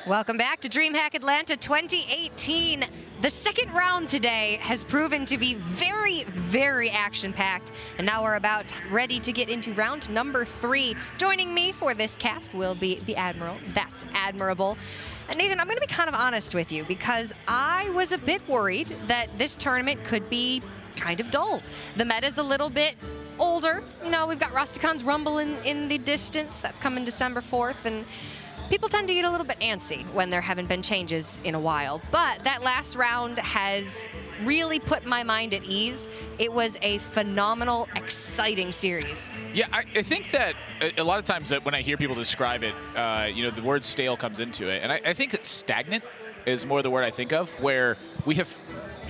Welcome back to DreamHack Atlanta 2018. The second round today has proven to be very, very action-packed, and now we're about ready to get into round number 3. Joining me for this cast will be the Admiral. That's admirable. And Nathan, I'm going to be kind of honest with you because I was a bit worried that this tournament could be kind of dull. The meta's a little bit older. You know, we've got Rusticon's Rumble in the distance. That's coming December 4th, and people tend to get a little bit antsy when there haven't been changes in a while. But that last round has really put my mind at ease. It was a phenomenal, exciting series. Yeah, I think that a lot of times when I hear people describe it, you know, the word stale comes into it. And I think that stagnant is more the word I think of, where we have,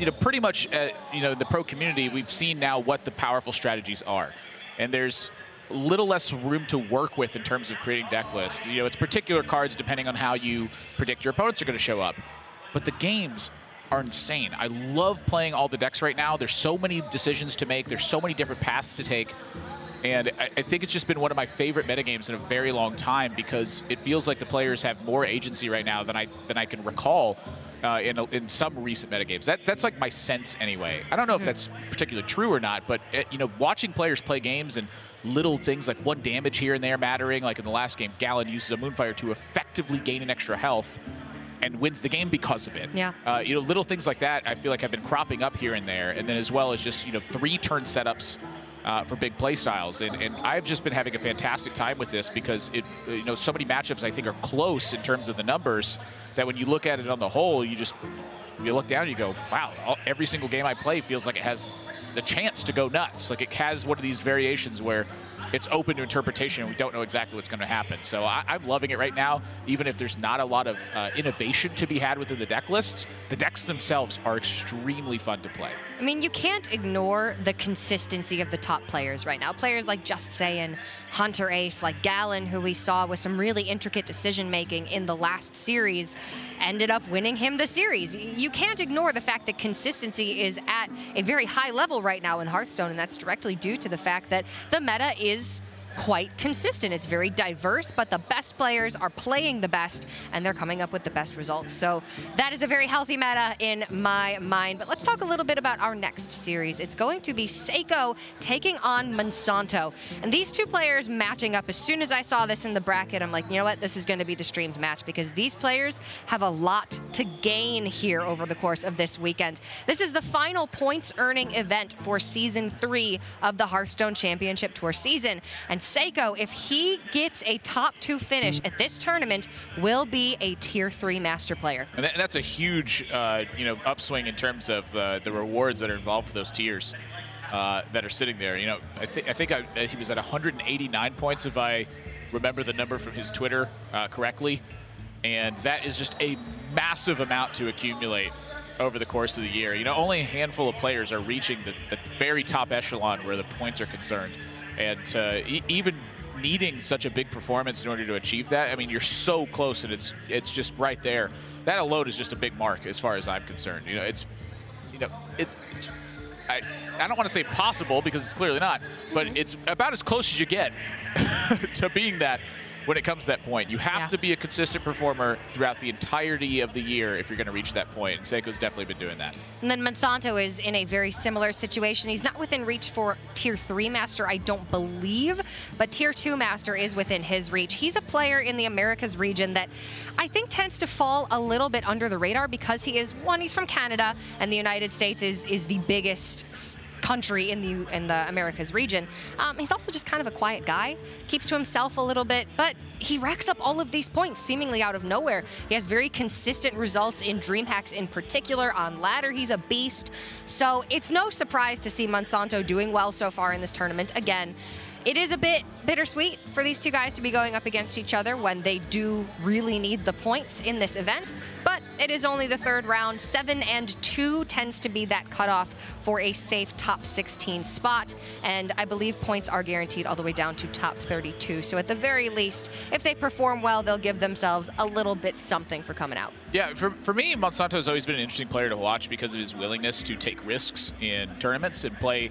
you know, pretty much, you know, the pro community, we've seen now what the powerful strategies are. And there's little less room to work with in terms of creating deck lists. You know, it's particular cards depending on how you predict your opponents are going to show up. But the games are insane. I love playing all the decks right now. There's so many decisions to make. There's so many different paths to take. And I think it's just been one of my favorite metagames in a very long time because it feels like the players have more agency right now than I can recall in some recent metagames. That's like my sense anyway. I don't know if that's particularly true or not, but you know, watching players play games and little things like one damage here and there mattering, like in the last game, Gallon uses a Moonfire to effectively gain an extra health and wins the game because of it. Yeah. You know, little things like that I feel like have been cropping up here and there, and then as well as just, you know, 3-turn setups for big play styles, and I've just been having a fantastic time with this because it, you know, so many matchups I think are close in terms of the numbers that when you look at it on the whole, you look down and you go, wow, every single game I play feels like it has the chance to go nuts. Like it has one of these variations where it's open to interpretation and we don't know exactly what's going to happen. So I'm loving it right now, even if there's not a lot of innovation to be had within the deck lists. The decks themselves are extremely fun to play. I mean, you can't ignore the consistency of the top players right now. Players like Just Sayin, Hunter Ace, like Gallon, who we saw with some really intricate decision-making in the last series, ended up winning him the series. You can't ignore the fact that consistency is at a very high level right now in Hearthstone, and that's directly due to the fact that the meta is quite consistent. It's very diverse, but the best players are playing the best, and they're coming up with the best results. So that is a very healthy meta in my mind. But let's talk a little bit about our next series. It's going to be Seiko taking on Monsanto. And these two players matching up, as soon as I saw this in the bracket, I'm like, you know what, this is going to be the streamed match because these players have a lot to gain here over the course of this weekend. This is the final points earning event for Season 3 of the Hearthstone Championship Tour season. And Seiko, if he gets a top 2 finish at this tournament, will be a Tier 3 master player. And that's a huge, you know, upswing in terms of the rewards that are involved for those tiers that are sitting there. You know, I think he was at 189 points if I remember the number from his Twitter correctly, and that is just a massive amount to accumulate over the course of the year. You know, only a handful of players are reaching the very top echelon where the points are concerned. And even needing such a big performance in order to achieve that, I mean, you're so close, and it's just right there. That alone is just a big mark as far as I'm concerned. You know, I don't want to say possible because it's clearly not, but it's about as close as you get to being that. When it comes to that point, you have to be a consistent performer throughout the entirety of the year if you're going to reach that point. And Seiko's definitely been doing that. And then Monsanto is in a very similar situation. He's not within reach for Tier 3 Master, I don't believe, but Tier 2 Master is within his reach. He's a player in the Americas region that I think tends to fall a little bit under the radar because he is, one, he's from Canada, and the United States is the biggest country in the Americas region. He's also just kind of a quiet guy, keeps to himself a little bit, but he racks up all of these points seemingly out of nowhere. He has very consistent results in DreamHacks in particular. On ladder, he's a beast. So it's no surprise to see Monsanto doing well so far in this tournament. Again, it is a bit bittersweet for these two guys to be going up against each other when they do really need the points in this event, but it is only the 3rd round. 7-2 tends to be that cutoff for a safe top 16 spot, and I believe points are guaranteed all the way down to top 32. So at the very least, if they perform well, they'll give themselves a little bit something for coming out. Yeah, for me, Monsanto has always been an interesting player to watch because of his willingness to take risks in tournaments and play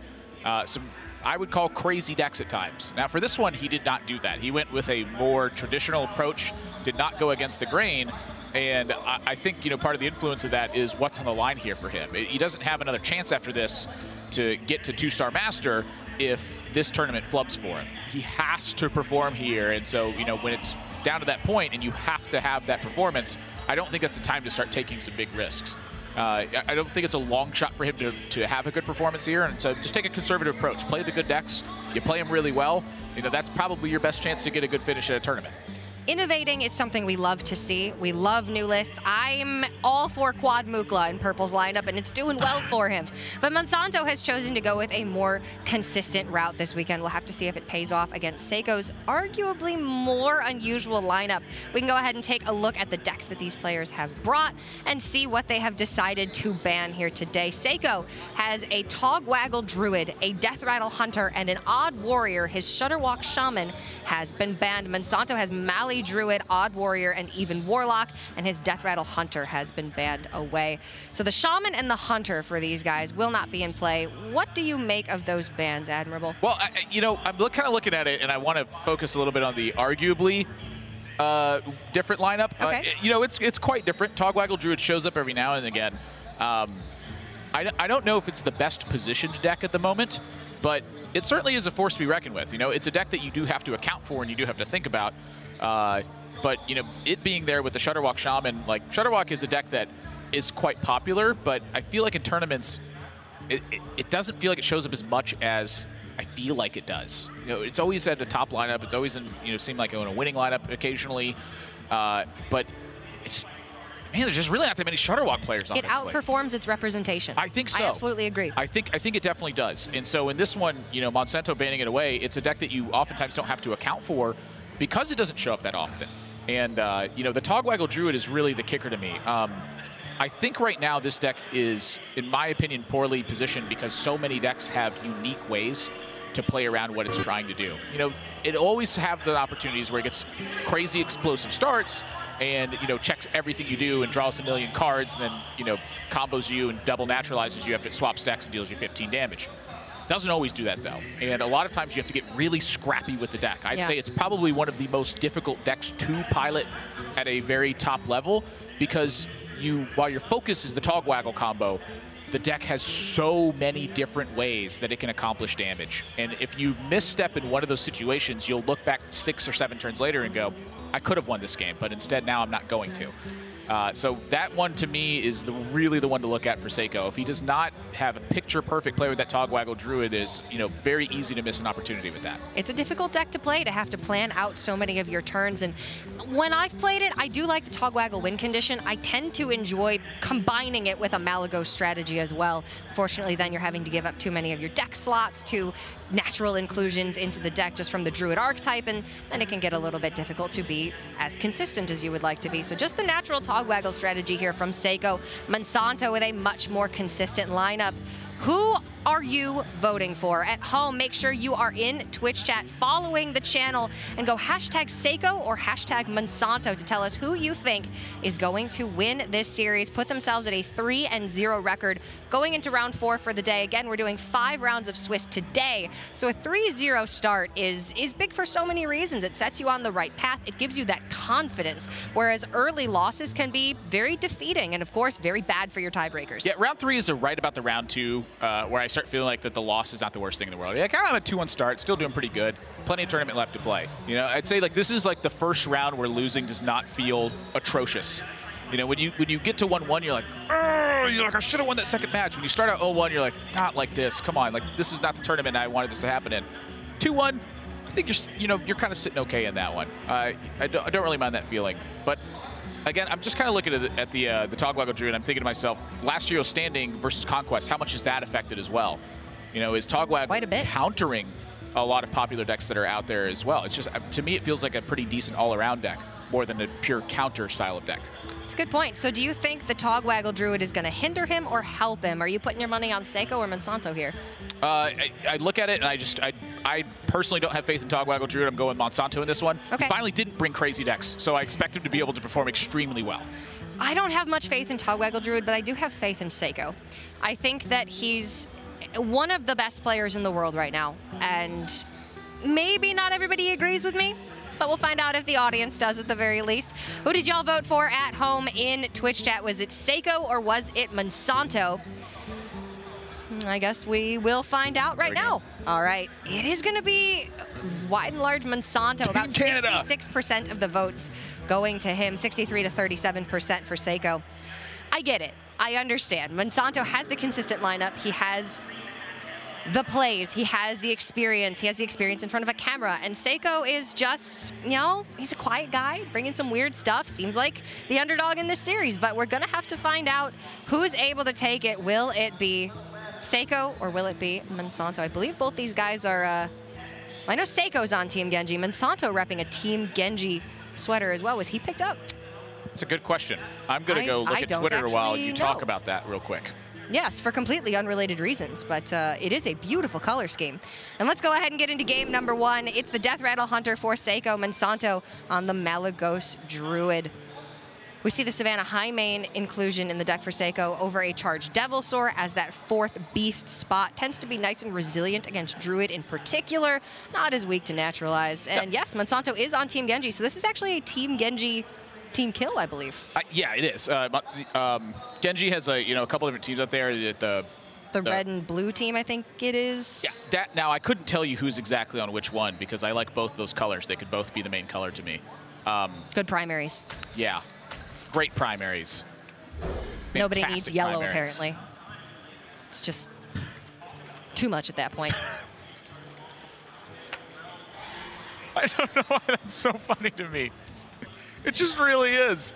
some, I would call, crazy decks at times. Now for this one, he did not do that. He went with a more traditional approach, did not go against the grain, And I think, you know, part of the influence of that is what's on the line here for him. He doesn't have another chance after this to get to 2-star master if this tournament flubs for him. He has to perform here, and so, you know, when it's down to that point and you have to have that performance, I don't think it's the time to start taking some big risks. I don't think it's a long shot for him to have a good performance here, and so just take a conservative approach. Play the good decks. You play them really well. You know, that's probably your best chance to get a good finish at a tournament. Innovating is something we love to see. We love new lists. I'm all for Quad Mukla in Purple's lineup, and it's doing well for him. But Monsanto has chosen to go with a more consistent route this weekend. We'll have to see if it pays off against Seiko's arguably more unusual lineup. We can go ahead and take a look at the decks that these players have brought and see what they have decided to ban here today. Seiko has a Togwaggle Druid, a Death Rattle Hunter, and an Odd Warrior. His Shudderwalk Shaman has been banned. Monsanto has Mali Druid, Odd Warrior, and even Warlock, and his Death Rattle Hunter has been banned away. So the Shaman and the Hunter for these guys will not be in play. What do you make of those bans, Admirable? Well, you know, I'm kind of looking at it, and I want to focus a little bit on the arguably different lineup. Okay. You know, it's quite different. Togwaggle Druid shows up every now and again. I don't know if it's the best positioned deck at the moment, but it certainly is a force to be reckoned with. You know, it's a deck that you do have to account for and you do have to think about. But, you know, it being there with the Shudderwalk Shaman, like, Shudderwalk is a deck that is quite popular, but I feel like in tournaments, it doesn't feel like it shows up as much as I feel like it does. You know, it's always at the top lineup. It's always in, you know, seem like in a winning lineup occasionally. But it's, man, there's just really not that many Shudderwalk players, honestly. It outperforms its representation. I think so. I absolutely agree. I think it definitely does. And so in this one, you know, Monsanto banning it away, it's a deck that you oftentimes don't have to account for because it doesn't show up that often. And, you know, the Togwaggle Druid is really the kicker to me. I think right now this deck is, in my opinion, poorly positioned because so many decks have unique ways to play around what it's trying to do. You know, it always have the opportunities where it gets crazy explosive starts and, you know, checks everything you do and draws a million cards and then, you know, combos you and double naturalizes you after it swaps decks and deals you 15 damage. Doesn't always do that, though. And a lot of times you have to get really scrappy with the deck. I'd say it's probably one of the most difficult decks to pilot at a very top level because while your focus is the Togwaggle combo, the deck has so many different ways that it can accomplish damage. And if you misstep in one of those situations, you'll look back 6 or 7 turns later and go, I could have won this game, but instead now I'm not going to. So that one to me is really the one to look at for Seiko. If he does not have a picture-perfect play with that Togwaggle Druid, it is, you know, very easy to miss an opportunity with that. It's a difficult deck to play, to have to plan out so many of your turns. And when I've played it, I do like the Togwaggle win condition. I tend to enjoy combining it with a Malagos strategy as well. Fortunately, then you're having to give up too many of your deck slots to natural inclusions into the deck just from the Druid archetype, and then it can get a little bit difficult to be as consistent as you would like to be. So just the natural Togwaggle strategy here from Seiko. Monsanto with a much more consistent lineup. Who are you voting for? At home, make sure you are in Twitch chat, following the channel, and go hashtag Seiko or hashtag Monsanto to tell us who you think is going to win this series, put themselves at a 3-0 record going into round 4 for the day. Again, we're doing 5 rounds of Swiss today, so a 3-0 start is big for so many reasons. It sets you on the right path. It gives you that confidence, whereas early losses can be very defeating and, of course, very bad for your tiebreakers. Yeah, round 3 is right about the round 2 where I start feeling like that the loss is not the worst thing in the world. Like, I'm a 2-1 start, still doing pretty good. Plenty of tournament left to play. You know, I'd say like this is like the first round where losing does not feel atrocious. You know, when you get to 1-1, you're like, oh, you're like, I should have won that second match. When you start out 0-1, you're like, not like this. Come on, like this is not the tournament I wanted this to happen in. 2-1, I think you're kind of sitting okay in that one. I don't really mind that feeling, but. Again, I'm just kind of looking at the Togwaggle Druid. I'm thinking to myself, last year's standing versus Conquest, how much is that affected as well? You know, is Togwaggle countering a lot of popular decks that are out there as well? It's just, to me, it feels like a pretty decent all-around deck, more than a pure counter style of deck. It's a good point. So do you think the Togwaggle Druid is going to hinder him or help him? Are you putting your money on Seiko or Monsanto here? I look at it and I personally don't have faith in Togwaggle Druid. I'm going Monsanto in this one. Okay. He finally didn't bring crazy decks, so I expect him to be able to perform extremely well. I don't have much faith in Togwaggle Druid, but I do have faith in Seiko. I think that he's one of the best players in the world right now, and maybe not everybody agrees with me, but we'll find out if the audience does at the very least. Who did y'all vote for at home in Twitch chat? Was it Seiko or was it Monsanto? I guess we will find out right now. All right. It is going to be wide and large Monsanto. About 66% of the votes going to him, 63 to 37% for Seiko. I get it. I understand. Monsanto has the consistent lineup. He has the plays. He has the experience. He has the experience in front of a camera. And Seiko is just, you know, he's a quiet guy, bringing some weird stuff. Seems like the underdog in this series. But we're going to have to find out who's able to take it. Will it be Seiko or will it be Monsanto? I believe both these guys are, I know Seiko's on Team Genji. Monsanto repping a Team Genji sweater as well. Was he picked up? It's a good question. I'm going to go look at Twitter while you talk about that real quick. Yes, for completely unrelated reasons, but it is a beautiful color scheme. And let's go ahead and get into game number one. It's the Death Rattle Hunter for Seiko, Monsanto on the Malagos Druid. We see the Savannah High Main inclusion in the deck for Seiko over a charged Devilsaur as that fourth beast spot. Tends to be nice and resilient against Druid in particular, not as weak to Naturalize. And yes, Monsanto is on Team Genji, so this is actually a Team Genji team kill, I believe. Yeah, it is. Genji has a couple different teams out there. The red and blue team, I think it is. Yeah. Now I couldn't tell you who's exactly on which one because I like both those colors. They could both be the main color to me. Good primaries. Yeah, great primaries. Nobody Fantastic needs yellow primaries. apparently. It's just too much at that point. I don't know why that's so funny to me. It just really is.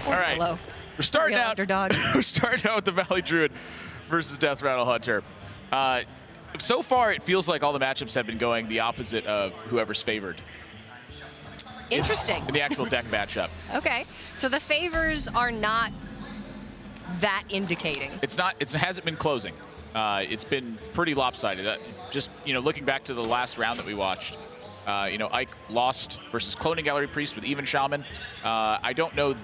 All right, Hello. we're starting out. Underdog. We're starting out with the Valley Druid versus Death Rattle Hunter. So far, it feels like all the matchups have been going the opposite of whoever's favored. Interesting. In the actual deck matchup. Okay, so the favors are not that indicating. It's not. It hasn't been closing. It's been pretty lopsided. Just looking back to the last round that we watched. Ike lost versus Cloning Gallery Priest with even Shaman. I don't know,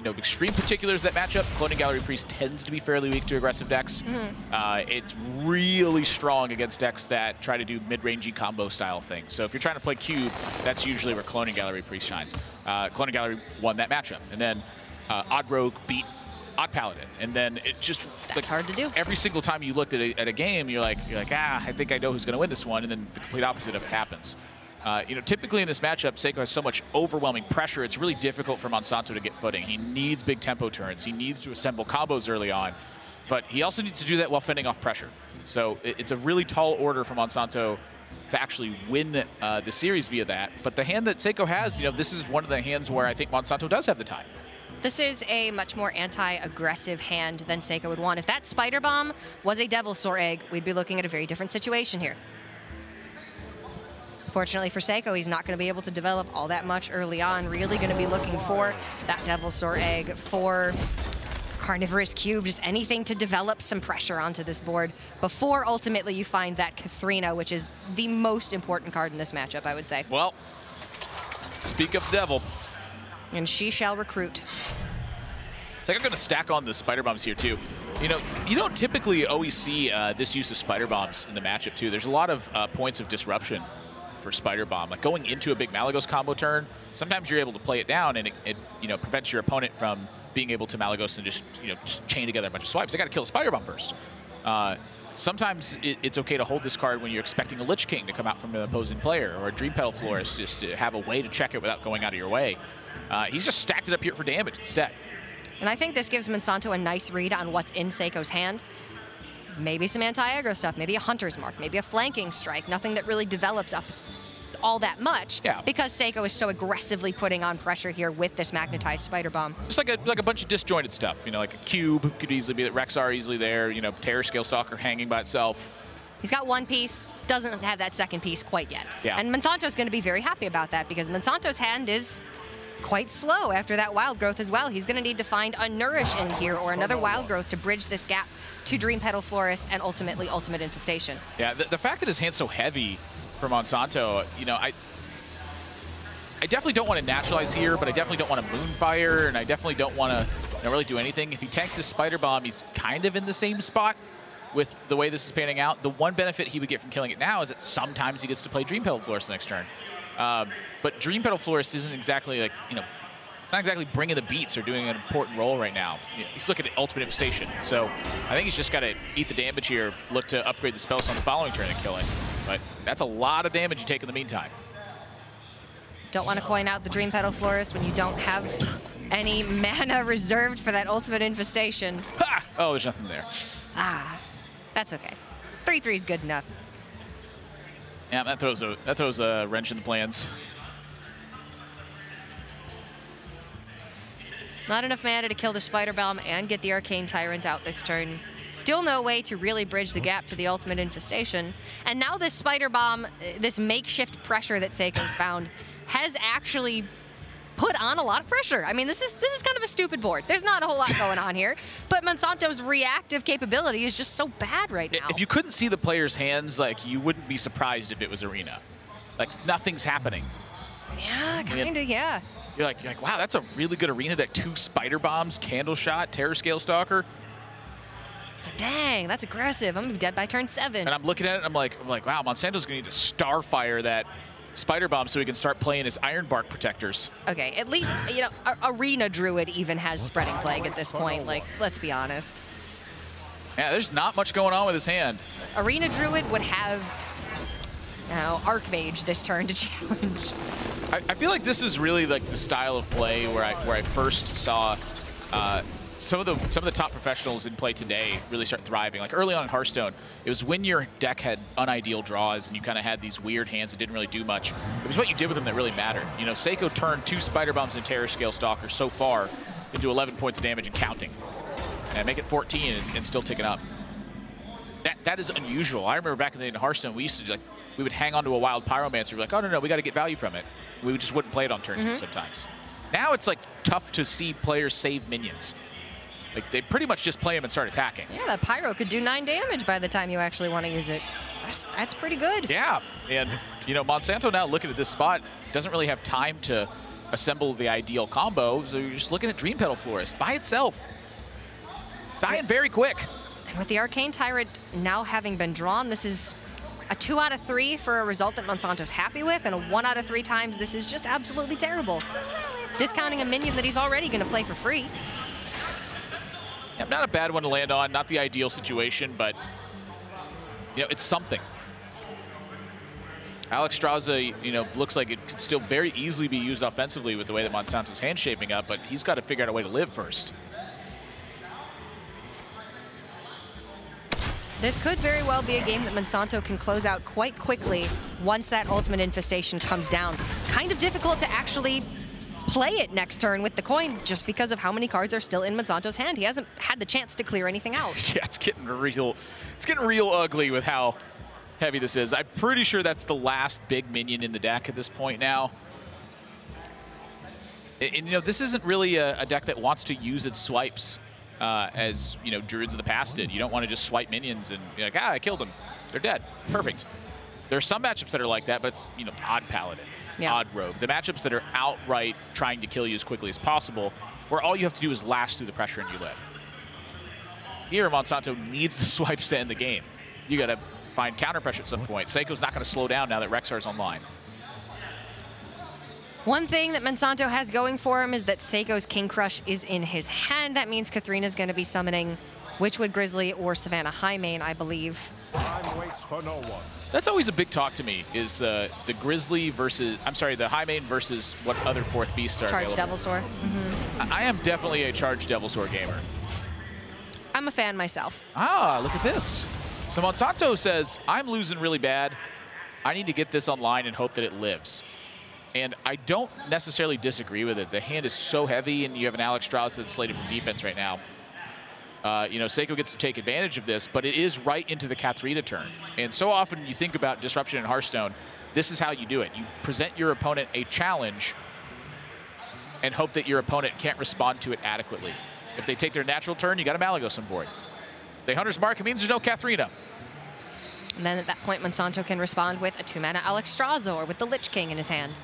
extreme particulars that matchup. Cloning Gallery Priest tends to be fairly weak to aggressive decks. It's really strong against decks that try to do mid-rangey combo style things. So if you're trying to play Cube, that's usually where Cloning Gallery Priest shines. Cloning Gallery won that matchup. And then Odd Rogue beat Odd Paladin, and then it just that's hard to do. Every single time you looked at a game, you're like, I think I know who's going to win this one, and then the complete opposite of it happens. Typically in this matchup, Seiko has so much overwhelming pressure, it's really difficult for Monsanto to get footing. He needs big tempo turns. He needs to assemble combos early on, but he also needs to do that while fending off pressure. So it's a really tall order for Monsanto to actually win the series via that. But the hand that Seiko has, this is one of the hands where I think Monsanto does have the time. This is a much more anti-aggressive hand than Seiko would want. If that Spider Bomb was a Devilsaur egg, we'd be looking at a very different situation here. Fortunately for Seiko, he's not going to be able to develop all that much early on. Really going to be looking for that Devilsaur egg, for Carnivorous Cube, just anything to develop some pressure onto this board before ultimately you find that Katharina, which is the most important card in this matchup, I would say. Well, speak of Devil. And she shall recruit. So I'm going to stack on the Spider Bombs here, too. You don't typically always see this use of Spider Bombs in the matchup, too. There's a lot of points of disruption for Spider Bomb. Like going into a big Malagos combo turn, sometimes you're able to play it down, and it prevents your opponent from being able to Malagos and just chain together a bunch of swipes. They got to kill a Spider Bomb first. Sometimes it's okay to hold this card when you're expecting a Lich King to come out from an opposing player, or a Dream Petal Florist, just to have a way to check it without going out of your way. He's just stacked it up here for damage instead. And I think this gives Monsanto a nice read on what's in Seiko's hand. Maybe some anti-aggro stuff, maybe a Hunter's Mark, maybe a flanking strike, nothing that really develops up all that much, because Seiko is so aggressively putting on pressure here with this magnetized Spider Bomb. Just like a bunch of disjointed stuff, like a Cube could easily be that Rexar easily there, Terror Scale Stalker hanging by itself. He's got one piece, doesn't have that second piece quite yet. Yeah. And Monsanto's going to be very happy about that because Monsanto's hand is quite slow after that Wild Growth as well. He's going to need to find a Nourish in here or another Wild Growth to bridge this gap to Dream Petal Florist and ultimately Ultimate Infestation. Yeah, the fact that his hand's so heavy for Monsanto, I definitely don't want to naturalize here, but I definitely don't want to Moonfire, and I definitely don't want to really do anything. If he tanks his Spider Bomb, he's kind of in the same spot with the way this is panning out. The one benefit he would get from killing it now is that sometimes he gets to play Dream Petal Florist the next turn. But Dream Petal Florist isn't exactly like, you know, it's not exactly bringing the beats or doing an important role right now. You know, he's looking at Ultimate Infestation. So I think he's just got to eat the damage here, look to upgrade the spells on the following turn and kill it. But that's a lot of damage you take in the meantime. Don't want to coin out the Dream Petal Florist when you don't have any mana reserved for that Ultimate Infestation. Ha! Oh, there's nothing there. Ah, that's okay. 3/3 is good enough. Yeah, that throws a wrench in the plans. Not enough mana to kill the Spider Bomb and get the Arcane Tyrant out this turn. Still no way to really bridge the gap to the Ultimate Infestation. And now this Spider Bomb, this makeshift pressure that Seiko's found, has actually put on a lot of pressure. I mean, this is kind of a stupid board. There's not a whole lot going on here, but Monsanto's reactive capability is just so bad right now. If you couldn't see the player's hands, like, you wouldn't be surprised if it was Arena. Like, nothing's happening. Yeah, kind of, yeah. You're like, wow, that's a really good Arena deck. 2 Spider Bombs, Candle Shot, Terror Scale Stalker. Dang, that's aggressive. I'm gonna be dead by turn 7. And I'm looking at it and I'm like, wow, Monsanto's gonna need to Starfire that Spider Bomb so he can start playing his Iron Bark Protectors. Okay, at least, you know, Arena Druid even has Spreading Plague at this point. Like, let's be honest. Yeah, there's not much going on with his hand. Arena Druid would have, you know, Archmage this turn to challenge. I feel like this is really like the style of play where I first saw some of the top professionals in play today really start thriving. Like early on in Hearthstone, it was when your deck had unideal draws and you kind of had these weird hands that didn't really do much. It was what you did with them that really mattered. You know, Seiko turned 2 Spider Bombs and Terror Scale Stalker so far into 11 points of damage and counting, and make it 14 and still ticking up. That is unusual. I remember back in the day in Hearthstone, we used to like we would hang on to a wild Pyromancer. We're like, oh no, we got to get value from it. We just wouldn't play it on turn 2 sometimes. Now it's like tough to see players save minions. Like, they pretty much just play him and start attacking. Yeah, that Pyro could do 9 damage by the time you actually want to use it. That's pretty good. Yeah, and, you know, Monsanto now looking at this spot doesn't really have time to assemble the ideal combo, so you're just looking at Dream Petal Florist by itself. Dying very quick. And with the Arcane Tyrant now having been drawn, this is a 2 out of 3 for a result that Monsanto's happy with, and a 1 out of 3 times this is just absolutely terrible. Discounting a minion that he's already going to play for free. Yeah, not a bad one to land on, not the ideal situation, but you know, it's something. Alexstrasza, you know, looks like it could still very easily be used offensively with the way that Monsanto's hand's shaping up, but he's got to figure out a way to live first. This could very well be a game that Monsanto can close out quite quickly once that Ultimate Infestation comes down. Kind of difficult to actually play it next turn with the coin just because of how many cards are still in Monsanto's hand. He hasn't had the chance to clear anything out. Yeah, it's getting real ugly with how heavy this is. I'm pretty sure that's the last big minion in the deck at this point now. And you know, this isn't really a deck that wants to use its swipes as, you know, Druids of the past did. You don't want to just swipe minions and be like, ah, I killed them. They're dead. Perfect. There are some matchups that are like that, but it's, you know, odd Paladin. Yeah. Odd Rogue. The matchups that are outright trying to kill you as quickly as possible, where all you have to do is last through the pressure and you live. Here, Monsanto needs the swipes to end the game. You got to find counter pressure at some point. Seiko's not going to slow down now that Rexar's online. One thing that Monsanto has going for him is that Seiko's King Crush is in his hand. That means Katharina's going to be summoning Witchwood Grizzly or Savannah Highmane, I believe. Time waits for no one. That's always a big talk to me, is the Grizzly versus, I'm sorry, the Highmane versus what other 4th beasts are Charged available. Devilsaur. I am definitely a Charged Devilsaur gamer. I'm a fan myself. Ah, look at this. So Monsanto says, I'm losing really bad. I need to get this online and hope that it lives. And I don't necessarily disagree with it. The hand is so heavy, and you have an Alexstrasza that's slated for defense right now. You know, Seiko gets to take advantage of this, but it is right into the Katharina turn. And so often you think about disruption in Hearthstone, this is how you do it. You present your opponent a challenge and hope that your opponent can't respond to it adequately. If they take their natural turn, you got a Malygos on board. If they Hunter's Mark, it means there's no Katharina. And then at that point, Monsanto can respond with a 2-mana Alexstrasza or with the Lich King in his hand.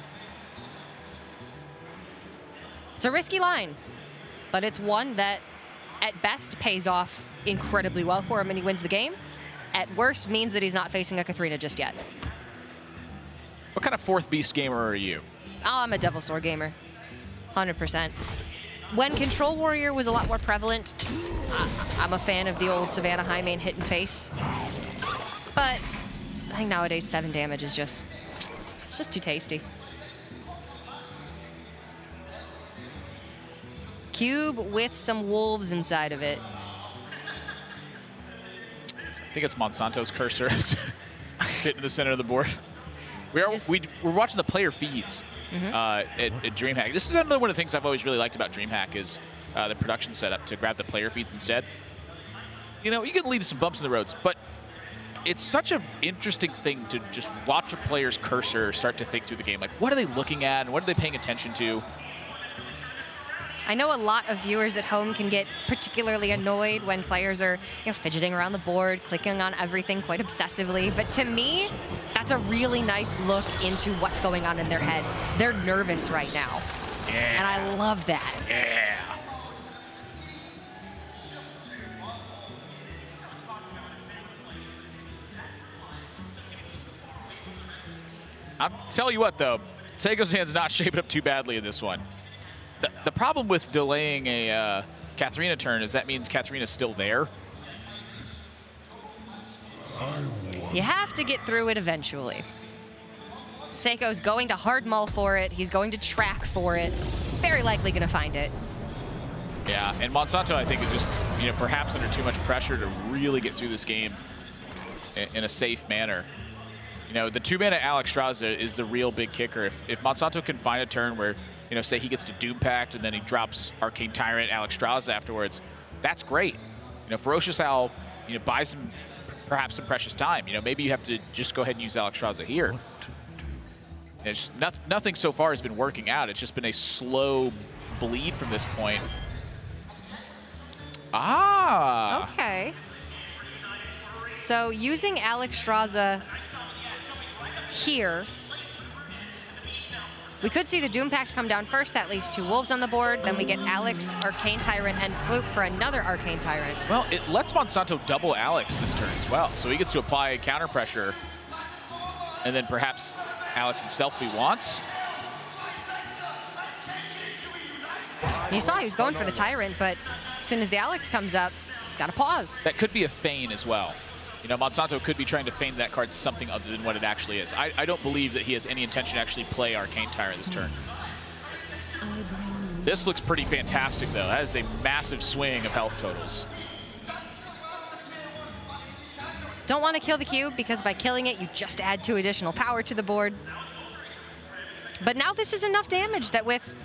It's a risky line, but it's one that at best pays off incredibly well for him and he wins the game. At worst means that he's not facing a Katharina just yet. What kind of fourth beast gamer are you? Oh, I'm a Devil Sword gamer. 100%. When Control Warrior was a lot more prevalent, I'm a fan of the old Savannah high main hit and face. But I think nowadays 7 damage is just, it's just too tasty. Cube with some wolves inside of it. I think it's Monsanto's cursor. Sitting in the center of the board. We're watching the player feeds at DreamHack. This is another one of the things I've always really liked about DreamHack is the production setup to grab the player feeds instead. You know, you can lead to some bumps in the roads, but it's such an interesting thing to just watch a player's cursor start to think through the game. Like, what are they looking at and what are they paying attention to? I know a lot of viewers at home can get particularly annoyed when players are, fidgeting around the board, clicking on everything quite obsessively. But to me, that's a really nice look into what's going on in their head. They're nervous right now. Yeah. And I love that. Yeah. I'll tell you what, though, Seiko's hand's not shaping up too badly in this one. The problem with delaying a Katharina turn is that means Katharina's still there. You have to get through it eventually. Seiko's going to hard mull for it. He's going to track for it. Very likely going to find it. Yeah, and Monsanto, I think, is just perhaps under too much pressure to really get through this game in a safe manner. The 2-mana Alexstrasza is the real big kicker. If Monsanto can find a turn where say he gets to Doom Pact and then he drops Arcane Tyrant, Alexstrasza afterwards, that's great. Ferocious Owl, buys him perhaps some precious time. Maybe you have to just go ahead and use Alexstrasza here. It's just nothing so far has been working out. It's just been a slow bleed from this point. Ah. Okay. So using Alexstrasza here, we could see the Doom Pact come down first. That leaves 2 wolves on the board. Then we get Alex, Arcane Tyrant, and Fluke for another Arcane Tyrant. Well, it lets Monsanto double Alex this turn as well. So he gets to apply counter pressure. And then perhaps Alex himself if he wants. You saw he was going for the Tyrant, but as soon as the Alex comes up, got to pause. That could be a feign as well. Monsanto could be trying to feign that card something other than what it actually is. I don't believe that he has any intention to actually play Arcane Tyrant this turn. This looks pretty fantastic, though. That is a massive swing of health totals. Don't want to kill the cube, because by killing it, you just add 2 additional power to the board. But now this is enough damage that with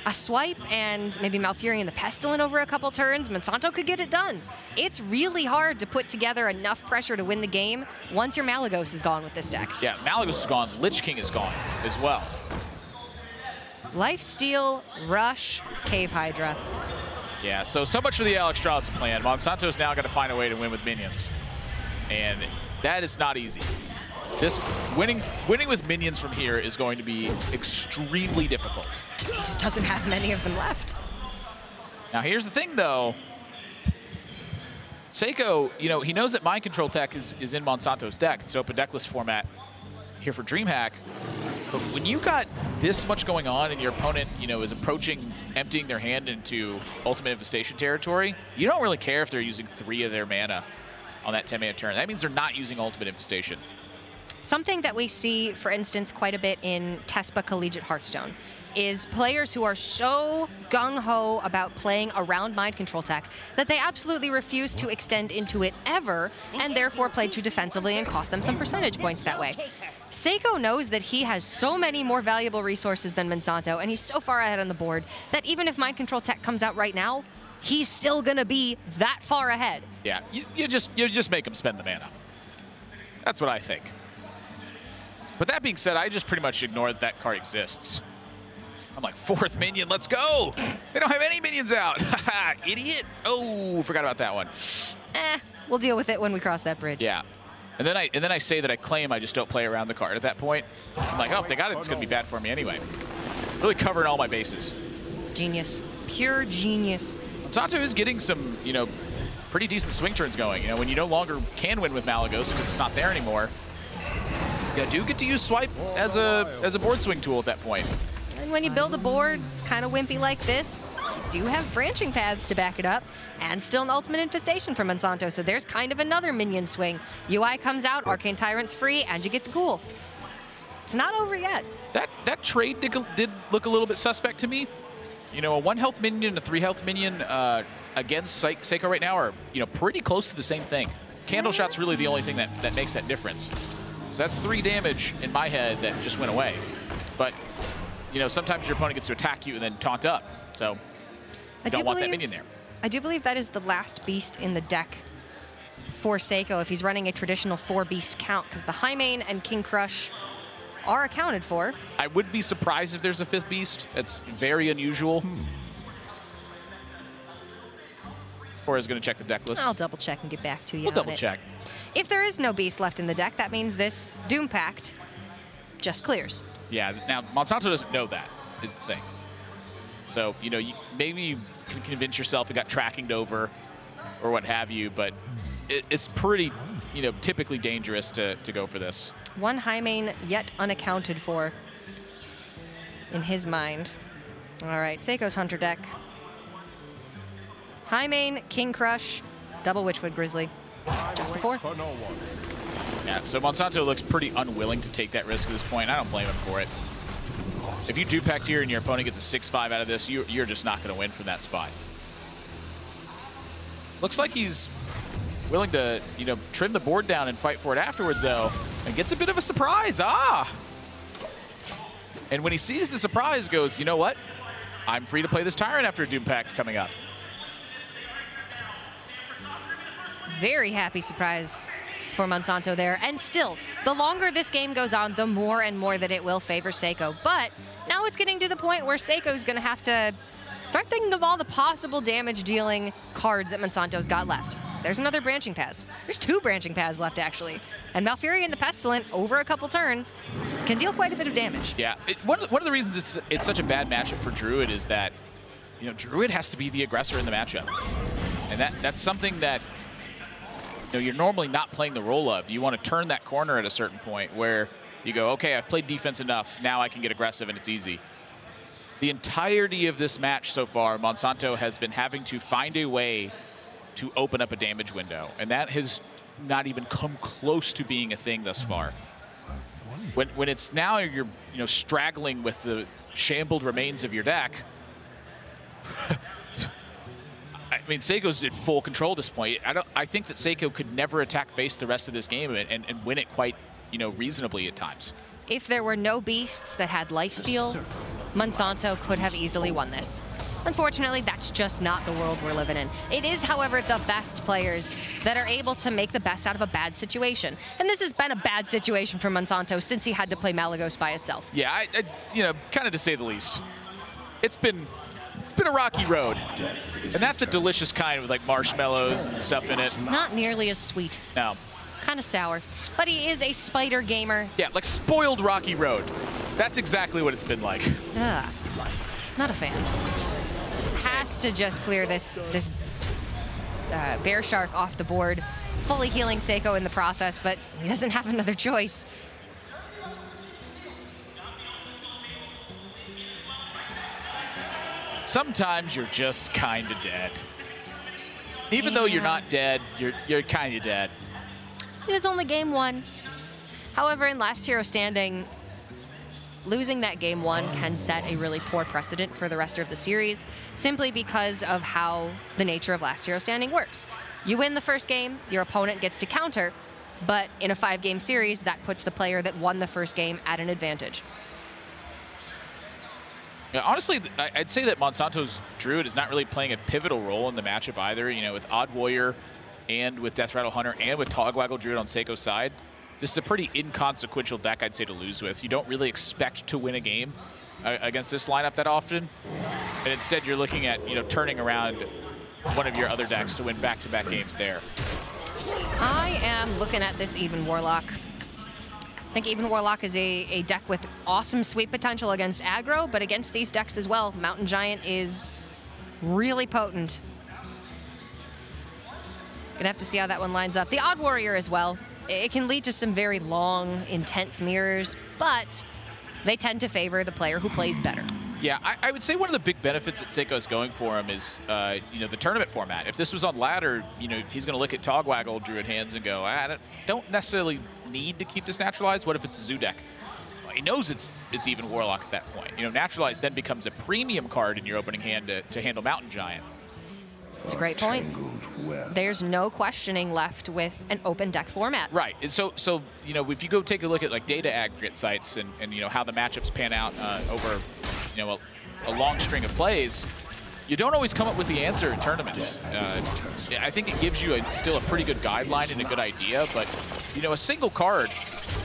a swipe and maybe Malfurion the Pestilent over a couple turns, Monsanto could get it done. It's really hard to put together enough pressure to win the game once your Malagos is gone with this deck. Yeah, Malagos is gone. Lich King is gone as well. Lifesteal, Rush, Cave Hydra. Yeah, so much for the Alexstrasza plan. Monsanto's now got to find a way to win with minions. And that is not easy. This winning with minions from here is going to be extremely difficult. He just doesn't have many of them left. Now here's the thing, though. Seiko, he knows that Mind Control tech is in Monsanto's deck. It's open decklist format here for DreamHack. But when you got this much going on and your opponent, is approaching, emptying their hand into Ultimate Infestation territory, you don't really care if they're using 3 of their mana on that 10-mana turn. That means they're not using Ultimate Infestation. Something that we see, for instance, quite a bit in TESPA Collegiate Hearthstone is players who are so gung-ho about playing around Mind Control tech that they absolutely refuse to extend into it ever, and therefore play too defensively and cost them some percentage points that way. Seiko knows that he has so many more valuable resources than Monsanto, and he's so far ahead on the board that even if Mind Control tech comes out right now, he's still gonna be that far ahead. Yeah, you just make him spend the mana. That's what I think. But that being said, I just pretty much ignore that card exists. I'm like, 4th minion, let's go! They don't have any minions out! Haha, idiot! Oh, forgot about that one. We'll deal with it when we cross that bridge. Yeah. And then I say that I claim I just don't play around the card at that point. I'm like, oh, if they got it, it's gonna be bad for me anyway. Really covering all my bases. Genius. Pure genius. Monsanto is getting some, pretty decent swing turns going. When you no longer can win with Malagos because it's not there anymore. You do get to use swipe as a board swing tool at that point. And when you build a board, it's kind of wimpy like this, you do have branching paths to back it up, and still an ultimate infestation from Monsanto, so there's kind of another minion swing. UI comes out, Arcane Tyrant's free, and you get the ghoul. It's not over yet. That trade did look a little bit suspect to me. You know, a 1 health minion and a 3 health minion against Seiko right now are, you know, pretty close to the same thing. Candle Shot's really the only thing that makes that difference. So that's 3 damage in my head that just went away. But, you know, sometimes your opponent gets to attack you and then taunt up. So you don't want that minion there. I do believe that is the last beast in the deck for Seiko if he's running a traditional 4-beast count, because the High Mane and King Crush are accounted for. I would be surprised if there's a 5th beast. That's very unusual. Or is going to check the deck list. I'll double check and get back to you. We'll double check. If there is no beast left in the deck, that means this Doom Pact just clears. Yeah, now Monsanto doesn't know that, is the thing. So, you know, maybe you can convince yourself it got trackinged over or what have you, but it's pretty, you know, typically dangerous to go for this. 1 High Mane yet unaccounted for in his mind. All right, Seiko's Hunter deck. High Mane, King Crush, double Witchwood Grizzly. Just the 4. Yeah, so Monsanto looks pretty unwilling to take that risk at this point. I don't blame him for it. If you do pact here and your opponent gets a 6-5 out of this, you're just not going to win from that spot. Looks like he's willing to, you know, trim the board down and fight for it afterwards, though, and gets a bit of a surprise. And when he sees the surprise, goes, you know what? I'm free to play this Tyrant after a Doom Pact coming up. Very happy surprise for Monsanto there. And still, the longer this game goes on, the more and more that it will favor Seiko. But now it's getting to the point where Seiko's going to have to start thinking of all the possible damage-dealing cards that Monsanto's got left. There's another Branching Paths. There's 2 Branching Paths left, actually. And Malfurion the Pestilent, over a couple turns, can deal quite a bit of damage. Yeah, one of the reasons it's such a bad matchup for Druid is that, you know, Druid has to be the aggressor in the matchup. And that's something that, you know, you're normally not playing the role of. You want to turn that corner at a certain point where you go, okay, I've played defense enough, now I can get aggressive and it's easy. The entirety of this match so far, Monsanto has been having to find a way to open up a damage window, and that has not even come close to being a thing thus far. When it's now you're, you know, straggling with the shambled remains of your deck, I mean, Seiko's in full control at this point. I think that Seiko could never attack face the rest of this game and win it quite, you know, reasonably at times. If there were no beasts that had lifesteal, Monsanto could have easily won this. Unfortunately, that's just not the world we're living in. It is, however, the best players that are able to make the best out of a bad situation. And this has been a bad situation for Monsanto since he had to play Malagos by itself. Yeah, you know, kind of to say the least. It's been a rocky road. And that's a delicious kind with like marshmallows and stuff in it. Not nearly as sweet. No. Kind of sour. But he is a spider gamer. Yeah, like spoiled rocky road. That's exactly what it's been like. Ugh. Not a fan. Has to just clear this Bear Shark off the board, fully healing Seiko in the process, but he doesn't have another choice. Sometimes you're just kind of dead. Even though you're not dead, you're kind of dead. It is only game 1. However, in Last Hero Standing, losing that game 1 can set a really poor precedent for the rest of the series, simply because of how the nature of Last Hero Standing works. You win the first game, your opponent gets to counter, but in a 5-game series, that puts the player that won the first game at an advantage. Yeah, honestly, I'd say that Monsanto's Druid is not really playing a pivotal role in the matchup either. You know, with Odd Warrior and with Death Rattle Hunter and with Togwaggle Druid on Seiko's side, this is a pretty inconsequential deck, I'd say, to lose with. You don't really expect to win a game against this lineup that often. And instead, you're looking at, you know, turning around one of your other decks to win back-to-back games there. I am looking at this Even Warlock. I think Even Warlock is a deck with awesome sweep potential against aggro, but against these decks as well, Mountain Giant is really potent. Gonna have to see how that one lines up. The Odd Warrior as well. it can lead to some very long, intense mirrors, but they tend to favor the player who plays better. Yeah, I would say one of the big benefits that Seiko is going for him is, you know, the tournament format. If this was on ladder, you know, he's going to look at Togwaggle Druid hands and go, I don't necessarily need to keep this naturalized. What if it's a zoo deck? Well, he knows it's even Warlock at that point. You know, naturalized then becomes a premium card in your opening hand to handle Mountain Giant. That's a great point. There's no questioning left with an open deck format. Right. So you know, if you go take a look at like data aggregate sites and you know how the matchups pan out over, you know, a long string of plays, you don't always come up with the answer in tournaments. I think it gives you still a pretty good guideline and a good idea, but you know, a single card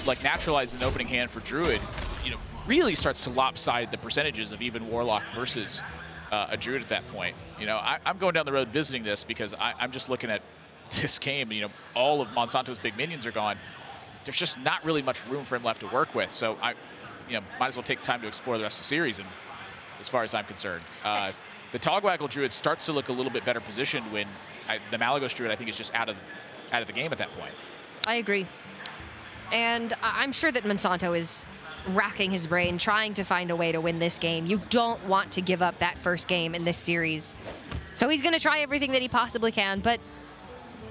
like naturalized in opening hand for Druid, you know, really starts to lopside the percentages of even Warlock versus a Druid at that point. You know, I'm going down the road visiting this because I'm just looking at this game. You know, all of Monsanto's big minions are gone. There's just not really much room for him left to work with. So you know, might as well take time to explore the rest of the series. And as far as I'm concerned, the Togwaggle Druid starts to look a little bit better positioned when the Malagos Druid I think is just out of the game at that point. I agree, and I'm sure that Monsanto is racking his brain, trying to find a way to win this game. You don't want to give up that first game in this series. So he's going to try everything that he possibly can, but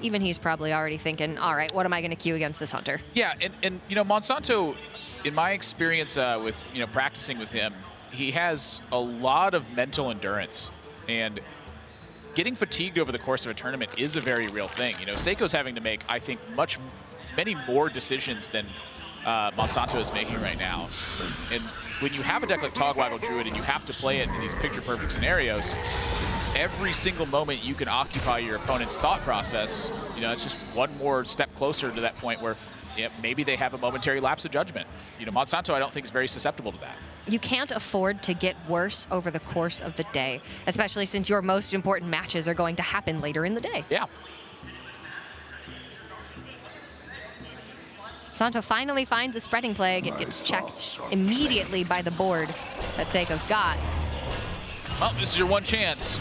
even he's probably already thinking, all right, what am I going to queue against this Hunter? Yeah, and you know, Monsanto, in my experience with, you know, practicing with him, he has a lot of mental endurance, and getting fatigued over the course of a tournament is a very real thing. You know, Seiko's having to make, I think, many more decisions than Monsanto is making right now. And when you have a deck like Togwaggle Druid and you have to play it in these picture-perfect scenarios, every single moment you can occupy your opponent's thought process, you know, it's just one more step closer to that point where, yeah, maybe they have a momentary lapse of judgment. You know, Monsanto, I don't think, is very susceptible to that. You can't afford to get worse over the course of the day, especially since your most important matches are going to happen later in the day. Yeah. Monsanto finally finds a spreading plague. It gets checked immediately by the board that Seiko's got. Well, this is your one chance.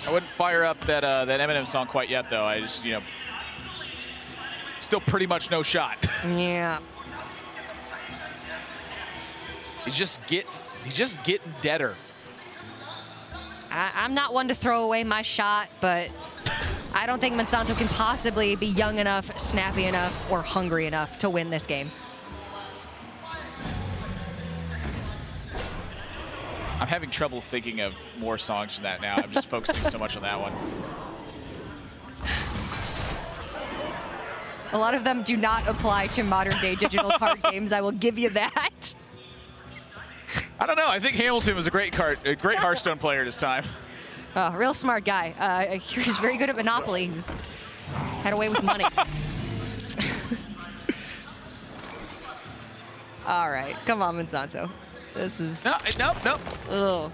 I wouldn't fire up that Eminem song quite yet, though. I just, you know, still pretty much no shot. Yeah. He's just getting deader. I'm not one to throw away my shot, but I don't think Monsanto can possibly be young enough, snappy enough, or hungry enough to win this game. I'm having trouble thinking of more songs from that now. I'm just focusing so much on that one. A lot of them do not apply to modern-day digital card games. I will give you that. I don't know. I think Hamilton was a great Hearthstone player at his time. Oh, real smart guy. He was very good at Monopoly. He had a way with money. All right, come on, Monsanto. This is... Nope. Ugh.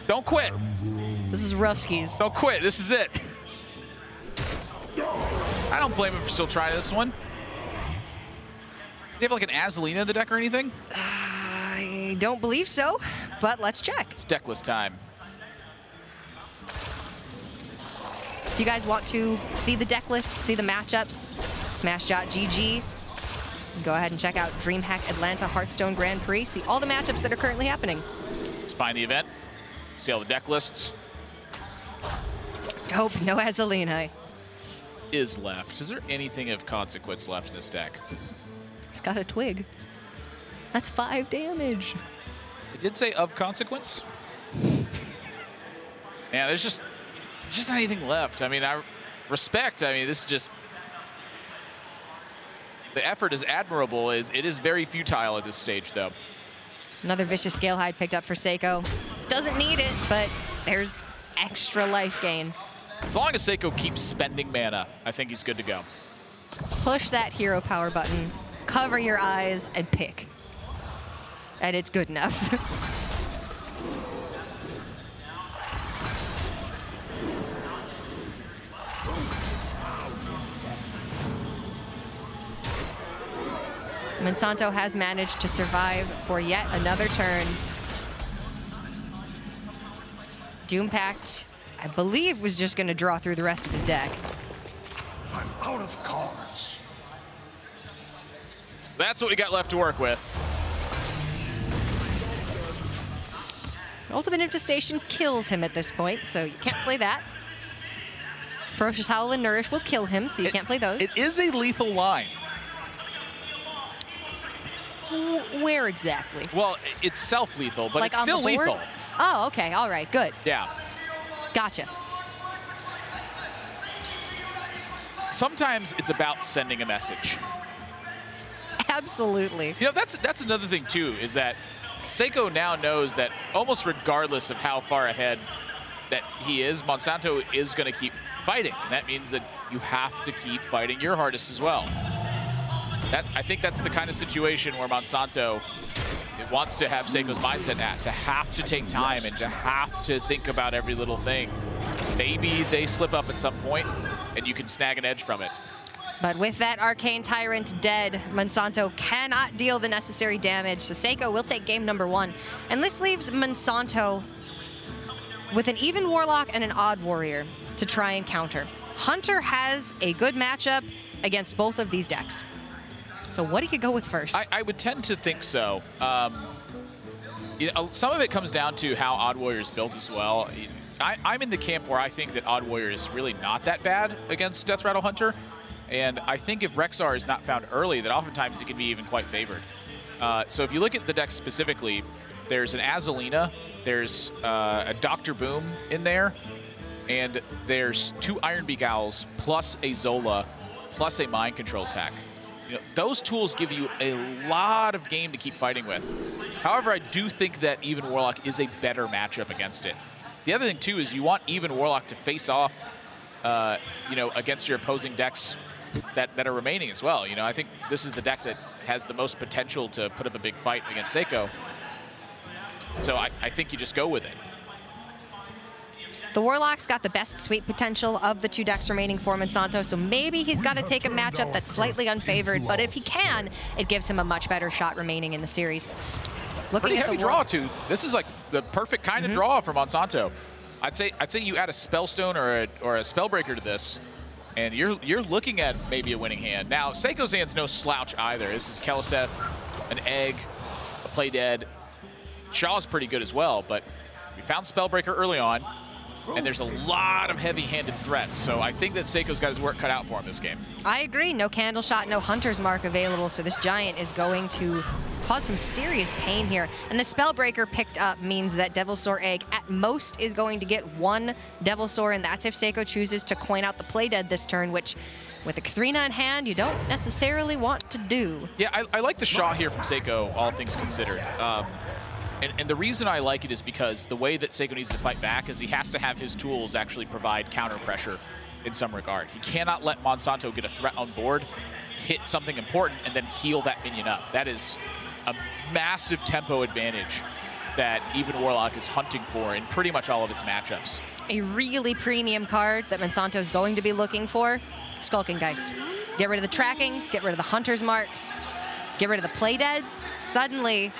Don't quit. This is rough skis. Don't quit. This is it. I don't blame him for still trying this one. Does he have like an Azalina in the deck or anything? I don't believe so, but let's check. It's deckless time. If you guys want to see the deck list, see the matchups, smash.gg. Go ahead and check out DreamHack Atlanta Hearthstone Grand Prix. See all the matchups that are currently happening. Let's find the event. See all the deck lists. Hope no Azalina. Is left. Is there anything of consequence left in this deck? He's got a twig. That's 5 damage. It did say of consequence. Yeah, there's just not anything left. I mean, I respect. I mean, this is just... The effort is admirable. It is very futile at this stage, though. Another Vicious Scalehide picked up for Seiko. Doesn't need it, but there's extra life gain. As long as Seiko keeps spending mana, I think he's good to go. Push that hero power button, cover your eyes, and pick. And it's good enough. Monsanto has managed to survive for yet another turn. Doom Pact I believe was just going to draw through the rest of his deck. I'm out of cards. That's what we got left to work with. Ultimate Infestation kills him at this point, so you can't play that. Ferocious Howl and Nourish will kill him, so you can't play those. It is a lethal line. Where exactly? Well, it's self-lethal, but Like it's on the still board? lethal. Oh, okay. All right. Good. Yeah. Gotcha. Sometimes it's about sending a message. Absolutely. You know, that's another thing, too, is that Seiko now knows that almost regardless of how far ahead that he is, Monsanto is going to keep fighting. And that means that you have to keep fighting your hardest as well. I think that's the kind of situation where Monsanto wants to have Seiko's mindset at, to have to take time and to have to think about every little thing. Maybe they slip up at some point and you can snag an edge from it. But with that Arcane Tyrant dead, Monsanto cannot deal the necessary damage, so Seiko will take game number 1. And this leaves Monsanto with an even Warlock and an odd Warrior to try and counter. Hunter has a good matchup against both of these decks. So what do you go with first? I would tend to think so. You know, some of it comes down to how Odd Warrior is built as well. I'm in the camp where I think that Odd Warrior is really not that bad against Death Rattle Hunter. And I think if Rexar is not found early, that oftentimes it can be even quite favored. So if you look at the deck specifically, there's an Azalina, there's a Dr. Boom in there, and there's 2 Ironbeak Owls, plus a Zola, plus a Mind Control tech. You know, those tools give you a lot of game to keep fighting with. However, I do think that Even Warlock is a better matchup against it. The other thing, too, is you want Even Warlock to face off you know, against your opposing decks that are remaining as well. You know, I think this is the deck that has the most potential to put up a big fight against Seiko. So I think you just go with it. The Warlock's got the best sweep potential of the 2 decks remaining for Monsanto, so maybe he's got to take a matchup that's slightly unfavored, but if he can, it gives him a much better shot remaining in the series. Pretty heavy draw, too. This is like the perfect kind of draw for Monsanto. I'd say you add a Spellstone or a Spellbreaker to this, and you're looking at maybe a winning hand. Now, Seiko's hand's no slouch either. This is Keleseth, an Egg, a Play Dead. Shaw's pretty good as well, but we found Spellbreaker early on, and there's a lot of heavy-handed threats, so I think that Seiko's got his work cut out for him this game. I agree. No Candle Shot, no Hunter's Mark available, so this Giant is going to cause some serious pain here. And the Spellbreaker picked up means that Devilsaur Egg at most is going to get 1 Devilsaur, and that's if Seiko chooses to coin out the Play Dead this turn, which with a 3-9 hand, you don't necessarily want to do. Yeah, I like the Shaw here from Seiko, all things considered. And the reason I like it is because the way that Seiko needs to fight back is he has to have his tools actually provide counter pressure in some regard. He cannot let Monsanto get a threat on board, hit something important, and then heal that minion up. That is a massive tempo advantage that Even Warlock is hunting for in pretty much all of its matchups. A really premium card that Monsanto is going to be looking for, Skulking Geist. Get rid of the trackings, get rid of the Hunter's Marks, get rid of the Play Deads. Suddenly,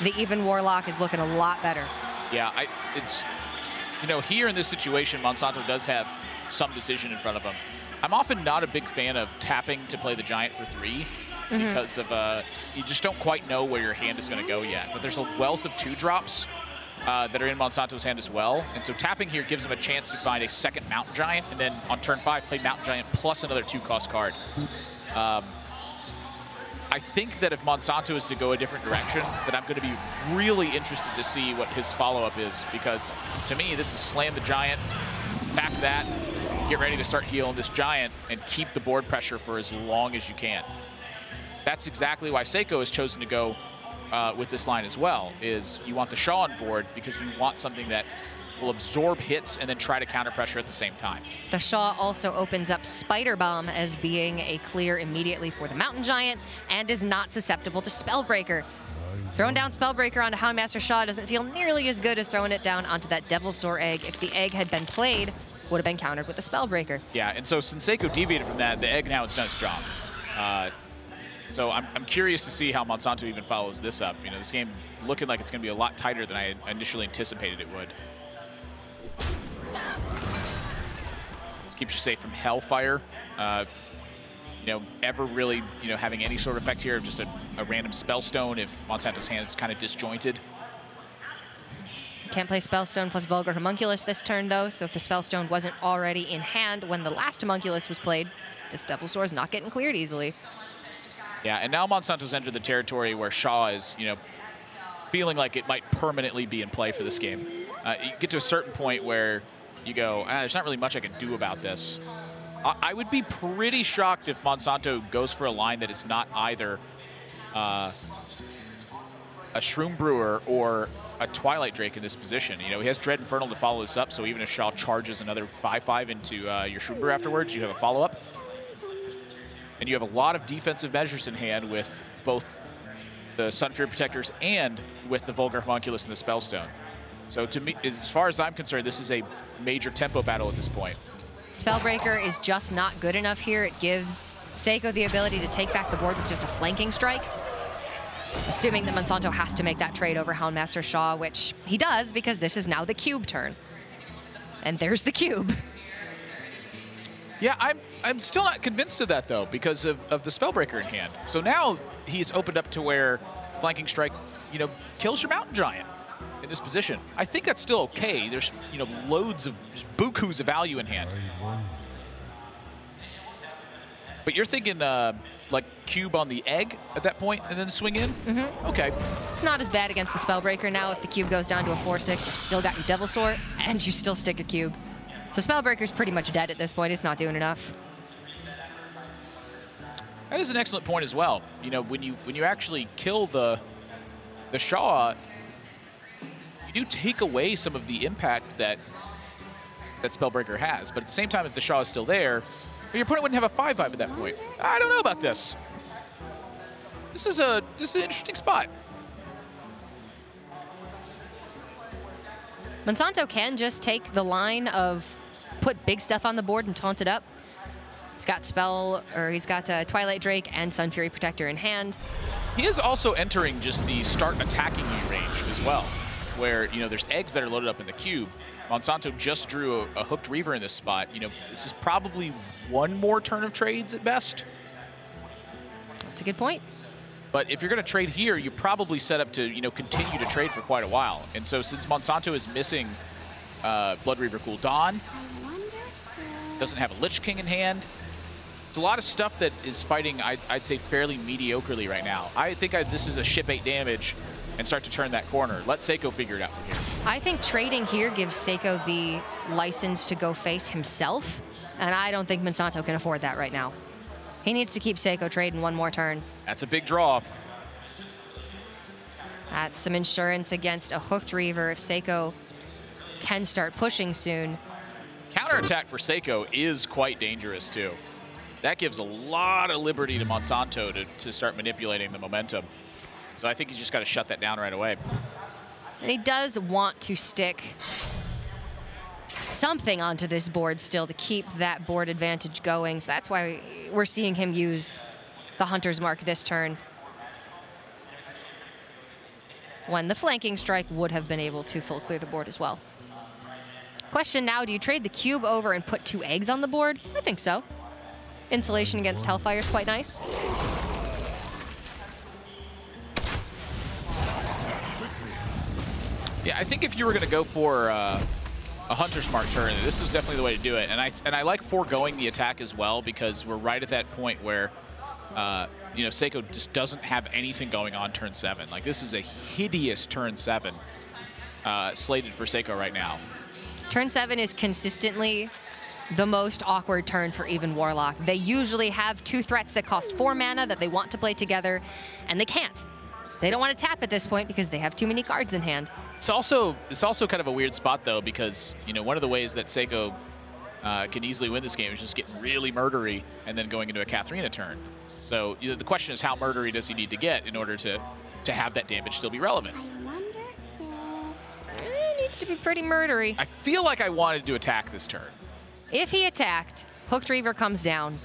the Even Warlock is looking a lot better. Yeah, it's, you know, here in this situation, Monsanto does have some decision in front of him. I'm often not a big fan of tapping to play the Giant for 3 because of, you just don't quite know where your hand is going to go yet. But there's a wealth of 2-drops that are in Monsanto's hand as well. And so tapping here gives him a chance to find a second Mountain Giant, and then on turn 5, play Mountain Giant plus another 2-cost card. I think that if Monsanto is to go a different direction, that I'm going to be really interested to see what his follow-up is, because to me, this is slam the Giant, tap that, get ready to start healing this Giant, and keep the board pressure for as long as you can. That's exactly why Seiko has chosen to go with this line as well, is you want the Shaw on board because you want something that will absorb hits and then try to counter pressure at the same time. The Shaw also opens up Spider Bomb as being a clear immediately for the Mountain Giant and is not susceptible to Spellbreaker. Throwing down Spellbreaker onto Houndmaster Shaw doesn't feel nearly as good as throwing it down onto that Devilsaur Egg. If the Egg had been played, would have been countered with the Spellbreaker. Yeah, and so since Seiko deviated from that, the Egg now has done its job. So I'm curious to see how Monsanto even follows this up. You know, this game looking like it's going to be a lot tighter than I initially anticipated it would. Keeps you safe from Hellfire. You know, ever really, you know, having any sort of effect here of just a random Spellstone if Monsanto's hand is kind of disjointed. Can't play Spellstone plus Vulgar Homunculus this turn, though, so if the Spellstone wasn't already in hand when the last Homunculus was played, this Devil Sword is not getting cleared easily. Yeah, and now Monsanto's entered the territory where Shaw is, you know, feeling like it might permanently be in play for this game. You get to a certain point where you go, there's not really much I can do about this. I would be pretty shocked if Monsanto goes for a line that is not either a Shroom Brewer or a Twilight Drake in this position. You know, he has Dread Infernal to follow this up, so even if Shaw charges another 5/5 into your Shroom Brewer afterwards, you have a follow-up. And you have a lot of defensive measures in hand with both the Sun Fury Protectors and with the Vulgar Homunculus and the Spellstone. So to me, as far as I'm concerned, this is a major tempo battle at this point. Spellbreaker is just not good enough here. It gives Seiko the ability to take back the board with just a flanking strike. Assuming that Monsanto has to make that trade over Houndmaster Shaw, which he does because this is now the cube turn. And there's the cube. Yeah, I'm still not convinced of that, though, because of the Spellbreaker in hand. So now he's opened up to where flanking strike, you know, kills your Mountain Giant in this position. I think that's still okay. There's, you know, loads of bukus of value in hand. But you're thinking like cube on the egg at that point and then swing in? Mm-hmm. Okay. It's not as bad against the Spellbreaker now. If the cube goes down to a 4/6, you've still got your Devil Sword and you still stick a cube. So Spellbreaker's pretty much dead at this point. It's not doing enough. That is an excellent point as well. You know, when you actually kill the Shaw, you do take away some of the impact that Spellbreaker has. But at the same time, if the Shaw is still there, your opponent wouldn't have a 5/5 at that point. I don't know about this. This is an interesting spot. Monsanto can just take the line of put big stuff on the board and taunt it up. He's got Twilight Drake and Sun Fury Protector in hand. He is also entering just the start attacking you range as well, where, you know, there's eggs that are loaded up in the cube. Monsanto just drew a Hooked Reaver in this spot. You know, this is probably one more turn of trades at best. That's a good point. But if you're going to trade here, you probably set up to, you know, continue to trade for quite a while. And so since Monsanto is missing Blood Reaver Gul'dan, doesn't have a Lich King in hand, it's a lot of stuff that is fighting, I'd say, fairly mediocrely right now. I think this is a ship 8 damage and start to turn that corner. Let Seiko figure it out from here. I think trading here gives Seiko the license to go face himself, and I don't think Monsanto can afford that right now. He needs to keep Seiko trading one more turn. That's a big draw. That's some insurance against a Hooked Reaver if Seiko can start pushing soon. Counterattack for Seiko is quite dangerous, too. That gives a lot of liberty to Monsanto to start manipulating the momentum. So I think he's just got to shut that down right away. And he does want to stick something onto this board still to keep that board advantage going. So that's why we're seeing him use the Hunter's Mark this turn, when the flanking strike would have been able to full clear the board as well. Question now, do you trade the cube over and put 2 eggs on the board? I think so. Insulation against Hellfire is quite nice. Yeah, I think if you were going to go for a Hunter's Mark turn, this is definitely the way to do it. And I like foregoing the attack as well, because we're right at that point where you know, Seiko just doesn't have anything going on turn 7. Like, this is a hideous turn 7 slated for Seiko right now. Turn 7 is consistently the most awkward turn for even Warlock. They usually have 2 threats that cost 4 mana that they want to play together, and they can't. They don't want to tap at this point because they have too many cards in hand. It's also kind of a weird spot, though, because, you know, one of the ways that Seiko can easily win this game is just getting really murdery and then going into a Katharina turn. So, you know, the question is, how murdery does he need to get in order to have that damage still be relevant? It needs to be pretty murdery. I feel like I wanted to attack this turn. If he attacked, Hooked Reaver comes down,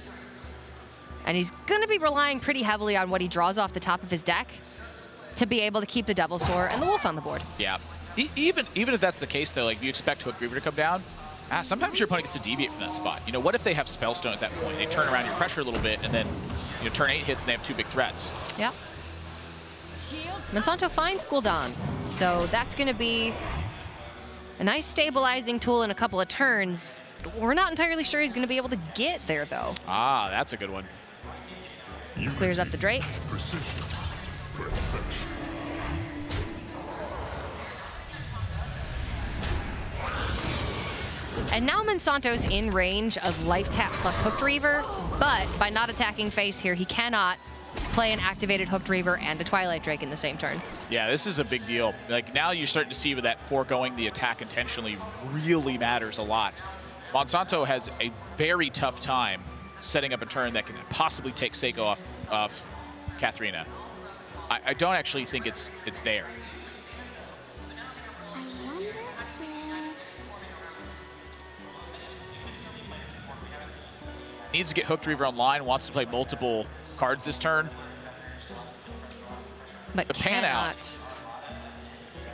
and he's going to be relying pretty heavily on what he draws off the top of his deck to be able to keep the Devil Sword and the Wolf on the board. Yeah. Even if that's the case, though, like, do you expect Hooked Reaver to come down? Sometimes your opponent gets to deviate from that spot. You know, what if they have Spellstone at that point? They turn around your pressure a little bit, and then, you know, turn 8 hits, and they have 2 big threats. Yep. Monsanto finds Gul'dan, so that's going to be a nice stabilizing tool in a couple of turns. We're not entirely sure he's going to be able to get there, though. Ah, that's a good one. Clears up the Drake. Precision. Perfection. And now Monsanto's in range of Life Tap plus Hooked Reaver, but by not attacking face here, he cannot play an activated Hooked Reaver and a Twilight Drake in the same turn. Yeah, this is a big deal. Like, now you're starting to see with that foregoing the attack intentionally really matters a lot. Monsanto has a very tough time setting up a turn that can possibly take Seiko off Katharina. I don't actually think it's there. Needs to get Hooked Reaver online, wants to play multiple cards this turn. But the pan out.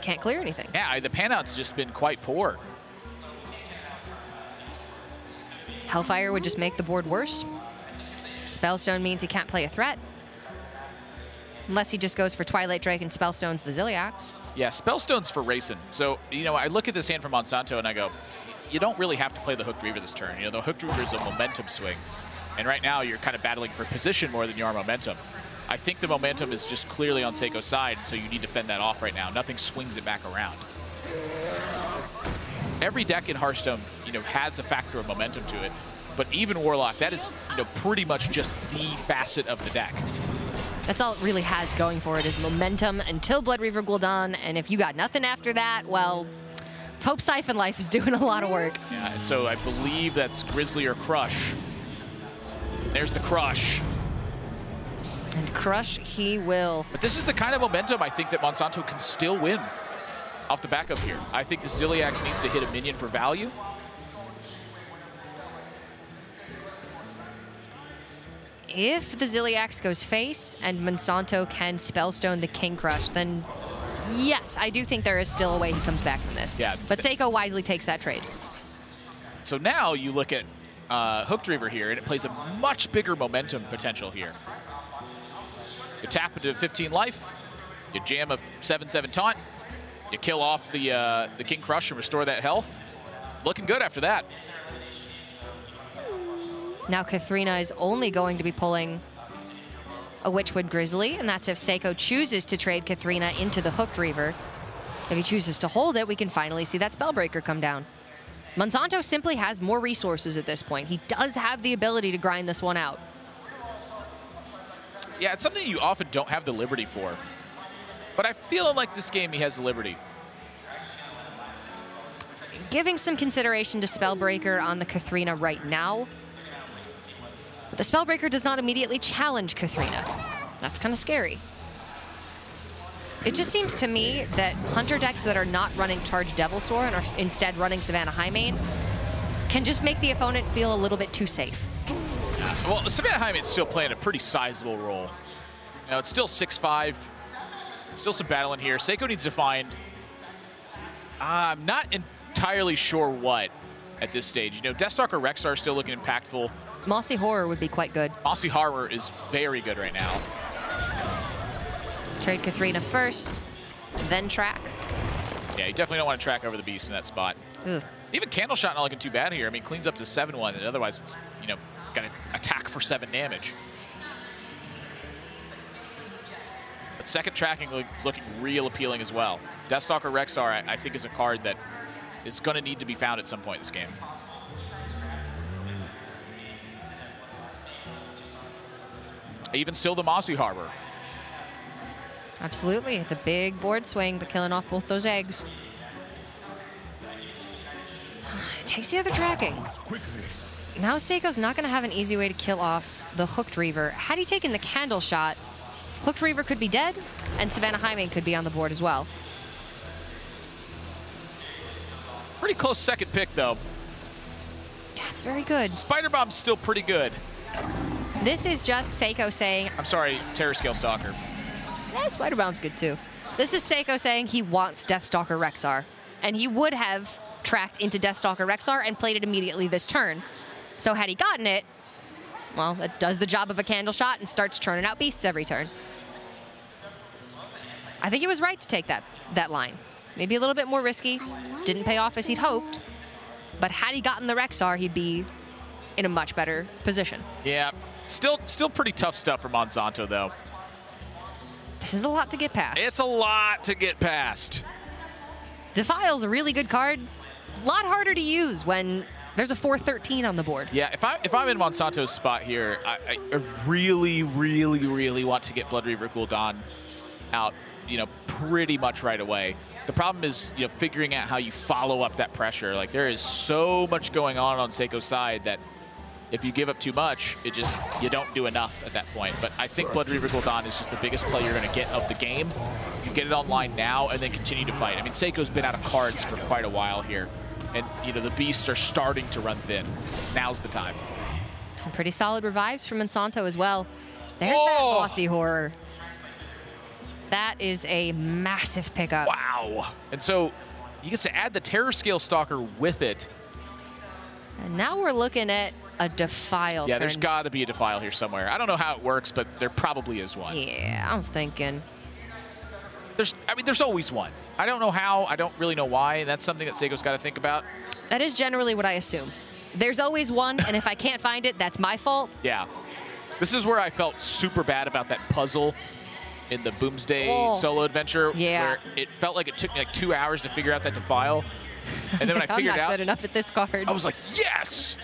Can't clear anything. Yeah, the pan out's just been quite poor. Hellfire would just make the board worse. Spellstone means he can't play a threat. Unless he just goes for Twilight Drake and Spellstone's the Zilliax. Yeah, Spellstone's for racing. So, you know, I look at this hand from Monsanto and I go, you don't really have to play the Hooked Reaver this turn. You know, the Hooked Reaver is a momentum swing. And right now, you're kind of battling for position more than you are momentum. I think the momentum is just clearly on Seiko's side, so you need to fend that off right now. Nothing swings it back around. Every deck in Hearthstone, you know, has a factor of momentum to it. But even Warlock, that is, you know, pretty much just the facet of the deck. That's all it really has going for it is momentum until Blood Reaver Gul'dan. And if you got nothing after that, well, let's hope Siphon Life is doing a lot of work. Yeah, and so I believe that's Grizzly or Crush. There's the Crush. And Crush he will. But this is the kind of momentum I think that Monsanto can still win off the back of here. I think the Zilliax needs to hit a minion for value. If the Zilliax goes face and Monsanto can Spellstone the King Crush, then yes, I do think there is still a way he comes back from this. Yeah. But Seiko wisely takes that trade. So now you look at Hooked Reaver here, and it plays a much bigger momentum potential here. You tap into 15 life, you jam a 7/7 taunt, you kill off the King Crush and restore that health. Looking good after that. Now Katharina is only going to be pulling a Witchwood Grizzly, and that's if Seiko chooses to trade Katharina into the Hooked Reaver. If he chooses to hold it, we can finally see that Spellbreaker come down. Monsanto simply has more resources at this point. He does have the ability to grind this one out. Yeah, it's something you often don't have the liberty for. But I feel like this game he has the liberty. Giving some consideration to Spellbreaker on the Katharina right now. But the Spellbreaker does not immediately challenge Katharina. That's kind of scary. It just seems to me that Hunter decks that are not running Charged Devilsaur and are instead running Savannah Highmane can just make the opponent feel a little bit too safe. Well, Savannah Highmane's still playing a pretty sizable role. You know, it's still 6-5. Still some battle in here. Seiko needs to find... I'm not entirely sure what at this stage. You know, Deathstalker Rexar is still looking impactful. Mossy Horror would be quite good. Mossy Horror is very good right now. Trade Katharina first, then track. Yeah, you definitely don't want to track over the beast in that spot. Ugh. Even Candleshot not looking too bad here. I mean, cleans up to 7-1, and otherwise it's, you know, got to attack for 7 damage. But second tracking is looking real appealing as well. Deathstalker Rexar, I think, is a card that is going to need to be found at some point in this game. Even still the Mossy Harbor. Absolutely, it's a big board swing, but killing off both those eggs. It takes the other tracking. Now Seiko's not going to have an easy way to kill off the Hooked Reaver. Had he taken the Candle Shot, Hooked Reaver could be dead, and Savannah Highmane could be on the board as well. Pretty close second pick, though. Yeah, it's very good. Spider Bomb's still pretty good. This is just Seiko saying... I'm sorry, Terror Scale Stalker. Yeah, Spider Bomb's good too. This is Seiko saying he wants Deathstalker Rexar, and he would have tracked into Deathstalker Rexar and played it immediately this turn. So had he gotten it, well, it does the job of a candle shot and starts churning out beasts every turn. I think he was right to take that line. Maybe a little bit more risky. Didn't pay off as he'd hoped. But had he gotten the Rexar, he'd be in a much better position. Yeah, still pretty tough stuff for Monsanto, though. This is a lot to get past. It's a lot to get past. Defile's a really good card. A lot harder to use when there's a 4-13 on the board. Yeah, if I'm in Monsanto's spot here, I really, really, really want to get Blood Reaver Gul'dan out, pretty much right away. The problem is, figuring out how you follow up that pressure. Like, there is so much going on Seiko's side that if you give up too much, you don't do enough at that point. But I think Blood Reaver Gul'dan is just the biggest play you're going to get of the game. You get it online now and then continue to fight. I mean, Seiko's been out of cards for quite a while here. And, the beasts are starting to run thin. Now's the time. Some pretty solid revives from Monsanto as well. There's that bossy horror. That is a massive pickup. Wow. And so he gets to add the Terror Scale Stalker with it. And now we're looking at a Defile Yeah, turn. there's got to be a Defile here somewhere. I don't know how it works, but there probably is one. Yeah, I was thinking. There's always one. I don't know how. I don't really know why. That's something that Seiko's got to think about. That is generally what I assume. There's always one, and if I can't find it, that's my fault. Yeah. This is where I felt super bad about that puzzle in the Boomsday solo adventure, where it felt like it took me like 2 hours to figure out that Defile. And then when I figured it out, I'm not good enough at this card. I was like, yes!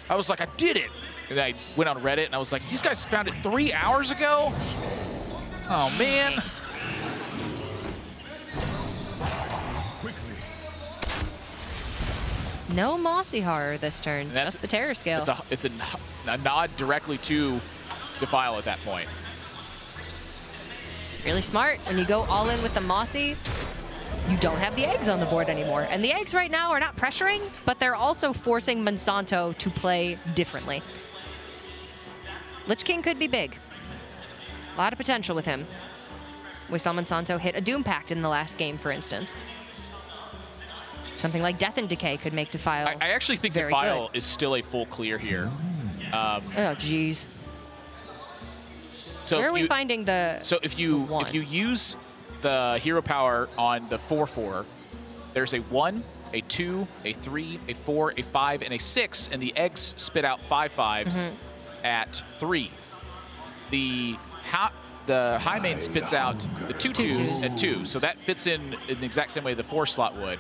I was like, I did it! And I went on Reddit and I was like, these guys found it 3 hours ago? Oh, man. No Mossy Horror this turn, just the Terror Scale. It's a nod directly to Defile at that point. Really smart. When you go all in with the Mossy, you don't have the eggs on the board anymore. And the eggs right now are not pressuring, but they're also forcing Monsanto to play differently. Lich King could be big. A lot of potential with him. We saw Monsanto hit a Doom Pact in the last game, for instance. Something like Death and Decay could make Defile I actually think Defile is still a full clear here. Oh, jeez. So where are we finding the if you use the hero power on the 4/4, there's a 1, a 2, a 3, a 4, a 5, and a 6, and the eggs spit out 5 5s at 3. The high main spits out the 2 2s at 2, so that fits in the exact same way the 4 slot would.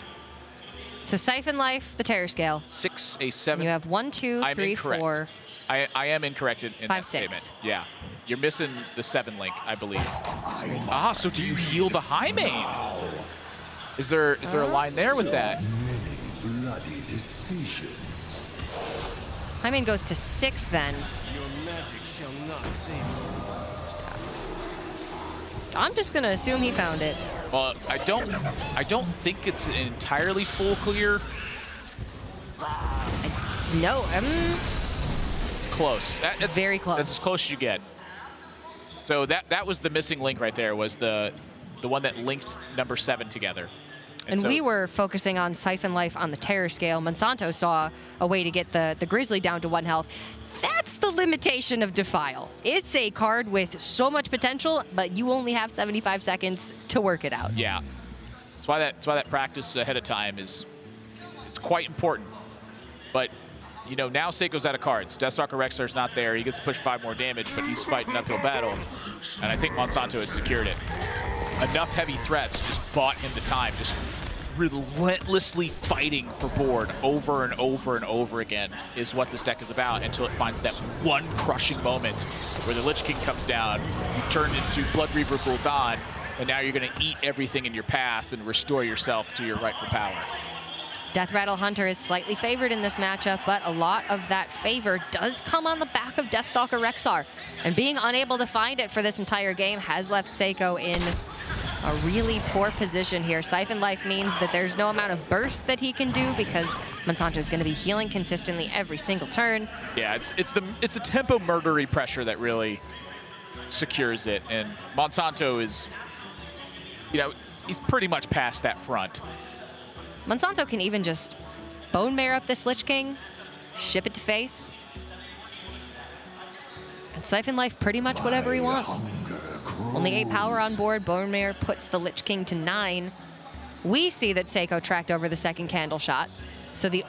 So Siphon Life, the Terror Scale. 6, a 7. You have 1, 2, 3, 4. I am incorrect in 5, that 6. statement. Yeah. You're missing the 7 link, I believe. Ah, so do you heal the high main? Is there a line there with that? Bloody decision. High main goes to 6 then. Your magic shall not save. I'm just gonna assume he found it. Well, I don't think it's an entirely full clear. No, It's close. It's very close. That's as close as you get. So that was the missing link right there, was the one that linked number 7 together. And so we were focusing on Siphon Life on the Terror Scale. Monsanto saw a way to get the Grizzly down to 1 health. That's the limitation of Defile. It's a card with so much potential, but you only have 75 seconds to work it out. Yeah. That's why that practice ahead of time is quite important. But now Seiko's out of cards. Deathstalker Rexar's not there. He gets to push 5 more damage, but he's fighting an uphill battle. And I think Monsanto has secured it. Enough heavy threats just bought him the time, just relentlessly fighting for board over and over and over again is what this deck is about, until it finds that one crushing moment where the Lich King comes down, you turn into Blood Reaver Gul'dan, and now you're going to eat everything in your path and restore yourself to your rightful power. Death Rattle Hunter is slightly favored in this matchup, but a lot of that favor does come on the back of Deathstalker Rexar. And being unable to find it for this entire game has left Seiko in a really poor position here. Siphon Life means that there's no amount of burst that he can do, because Monsanto is going to be healing consistently every single turn. Yeah, it's a tempo murdery pressure that really secures it. And Monsanto is, he's pretty much past that front. Monsanto can even just bone marrow up this Lich King, ship it to face, and siphon life pretty much whatever he wants. Only 8 power on board. Bone Mare puts the Lich King to 9. We see that Seiko tracked over the second candle shot. So the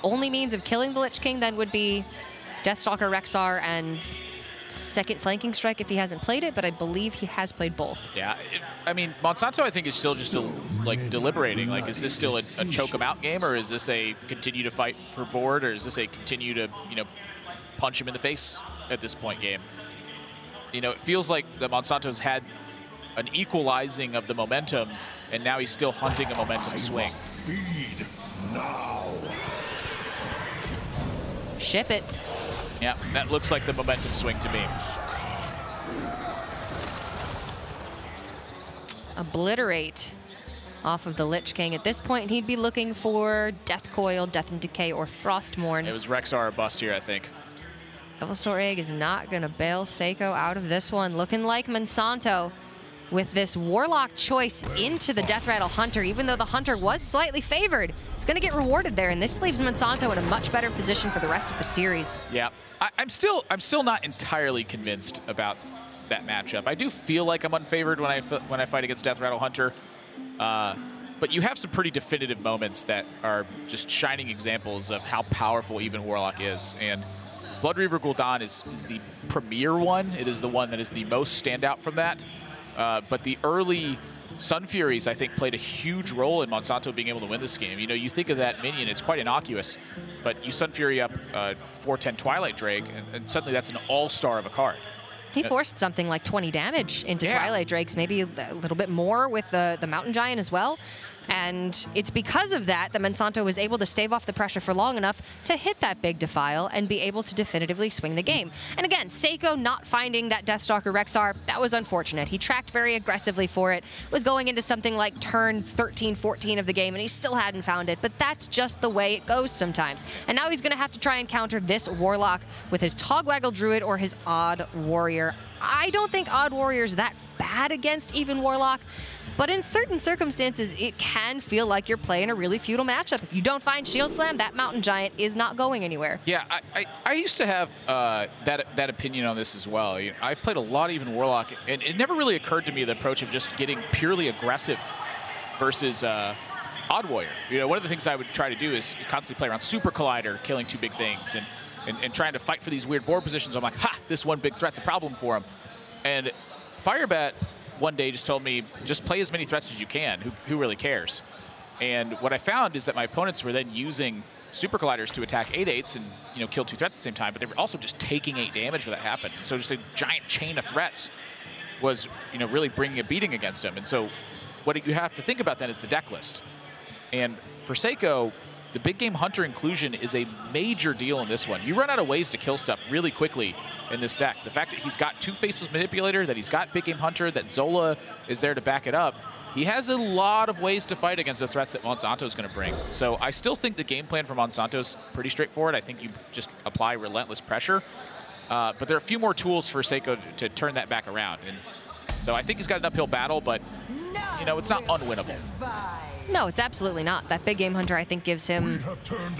only means of killing the Lich King then would be Deathstalker Rexar and second flanking strike if he hasn't played it, but I believe he has played both. Yeah, I mean, Monsanto I think is still just like deliberating. Like, is this still a choke him out game, or is this a continue to fight for board, or is this a continue to, you know, punch him in the face at this point game? You know, it feels like the Monsanto's had an equalizing of the momentum, and now he's still hunting a momentum swing. Feed now. Ship it. Yeah, that looks like the momentum swing to me. Obliterate off of the Lich King. At this point, he'd be looking for Death Coil, Death and Decay, or Frostmourne. It was Rexar or bust here, I think. Devilsaur Egg is not going to bail Seiko out of this one. Looking like Monsanto with this Warlock choice into the Death Rattle Hunter, even though the Hunter was slightly favored. It's going to get rewarded there, and this leaves Monsanto in a much better position for the rest of the series. Yeah, I'm still not entirely convinced about that matchup. I do feel like I'm unfavored when I fight against Death Rattle Hunter, but you have some pretty definitive moments that are just shining examples of how powerful even Warlock is, and Blood Reaver Gul'dan is the premier one. It is the one that is the most standout from that. But the early Sun Furies, I think, played a huge role in Monsanto being able to win this game. You know, you think of that minion, it's quite innocuous, but you Sun Fury up 4/10 Twilight Drake, and suddenly that's an all-star of a card. He forced something like 20 damage into Twilight Drakes, maybe a little bit more with the Mountain Giant as well. And it's because of that that Monsanto was able to stave off the pressure for long enough to hit that big Defile and be able to definitively swing the game. And again, Seiko not finding that Deathstalker Rexar, that was unfortunate. He tracked very aggressively for it, was going into something like turn 13, 14 of the game, and he still hadn't found it. But that's just the way it goes sometimes. And now he's going to have to try and counter this Warlock with his Togwaggle Druid or his Odd Warrior. I don't think Odd Warrior's that bad against even Warlock, but in certain circumstances, it can feel like you're playing a really feudal matchup. If you don't find Shield Slam, that Mountain Giant is not going anywhere. Yeah, I used to have that opinion on this as well. I've played a lot of even Warlock, and it never really occurred to me the approach of just getting purely aggressive versus Odd Warrior. You know, one of the things I would try to do is constantly play around Super Collider, killing 2 big things, and trying to fight for these weird board positions. I'm like, ha, this one big threat's a problem for him. And Firebat one day just told me, just play as many threats as you can. Who really cares? And what I found is that my opponents were then using Super Colliders to attack 8/8s and, you know, kill 2 threats at the same time, but they were also just taking 8 damage when that happened. So just a giant chain of threats was, you know, really bringing a beating against him. And so what you have to think about then is the deck list. And for Seiko, the big game Hunter inclusion is a major deal in this one. You run out of ways to kill stuff really quickly in this deck. The fact that he's got 2 Faceless Manipulator, that he's got big game Hunter, that Zola is there to back it up, he has a lot of ways to fight against the threats that Monsanto is going to bring. So I still think the game plan for Monsanto is pretty straightforward. I think you just apply relentless pressure. But there are a few more tools for Seiko to turn that back around. And so I think he's got an uphill battle, but, you know, it's not unwinnable. No, it's absolutely not. That big game Hunter, I think, gives him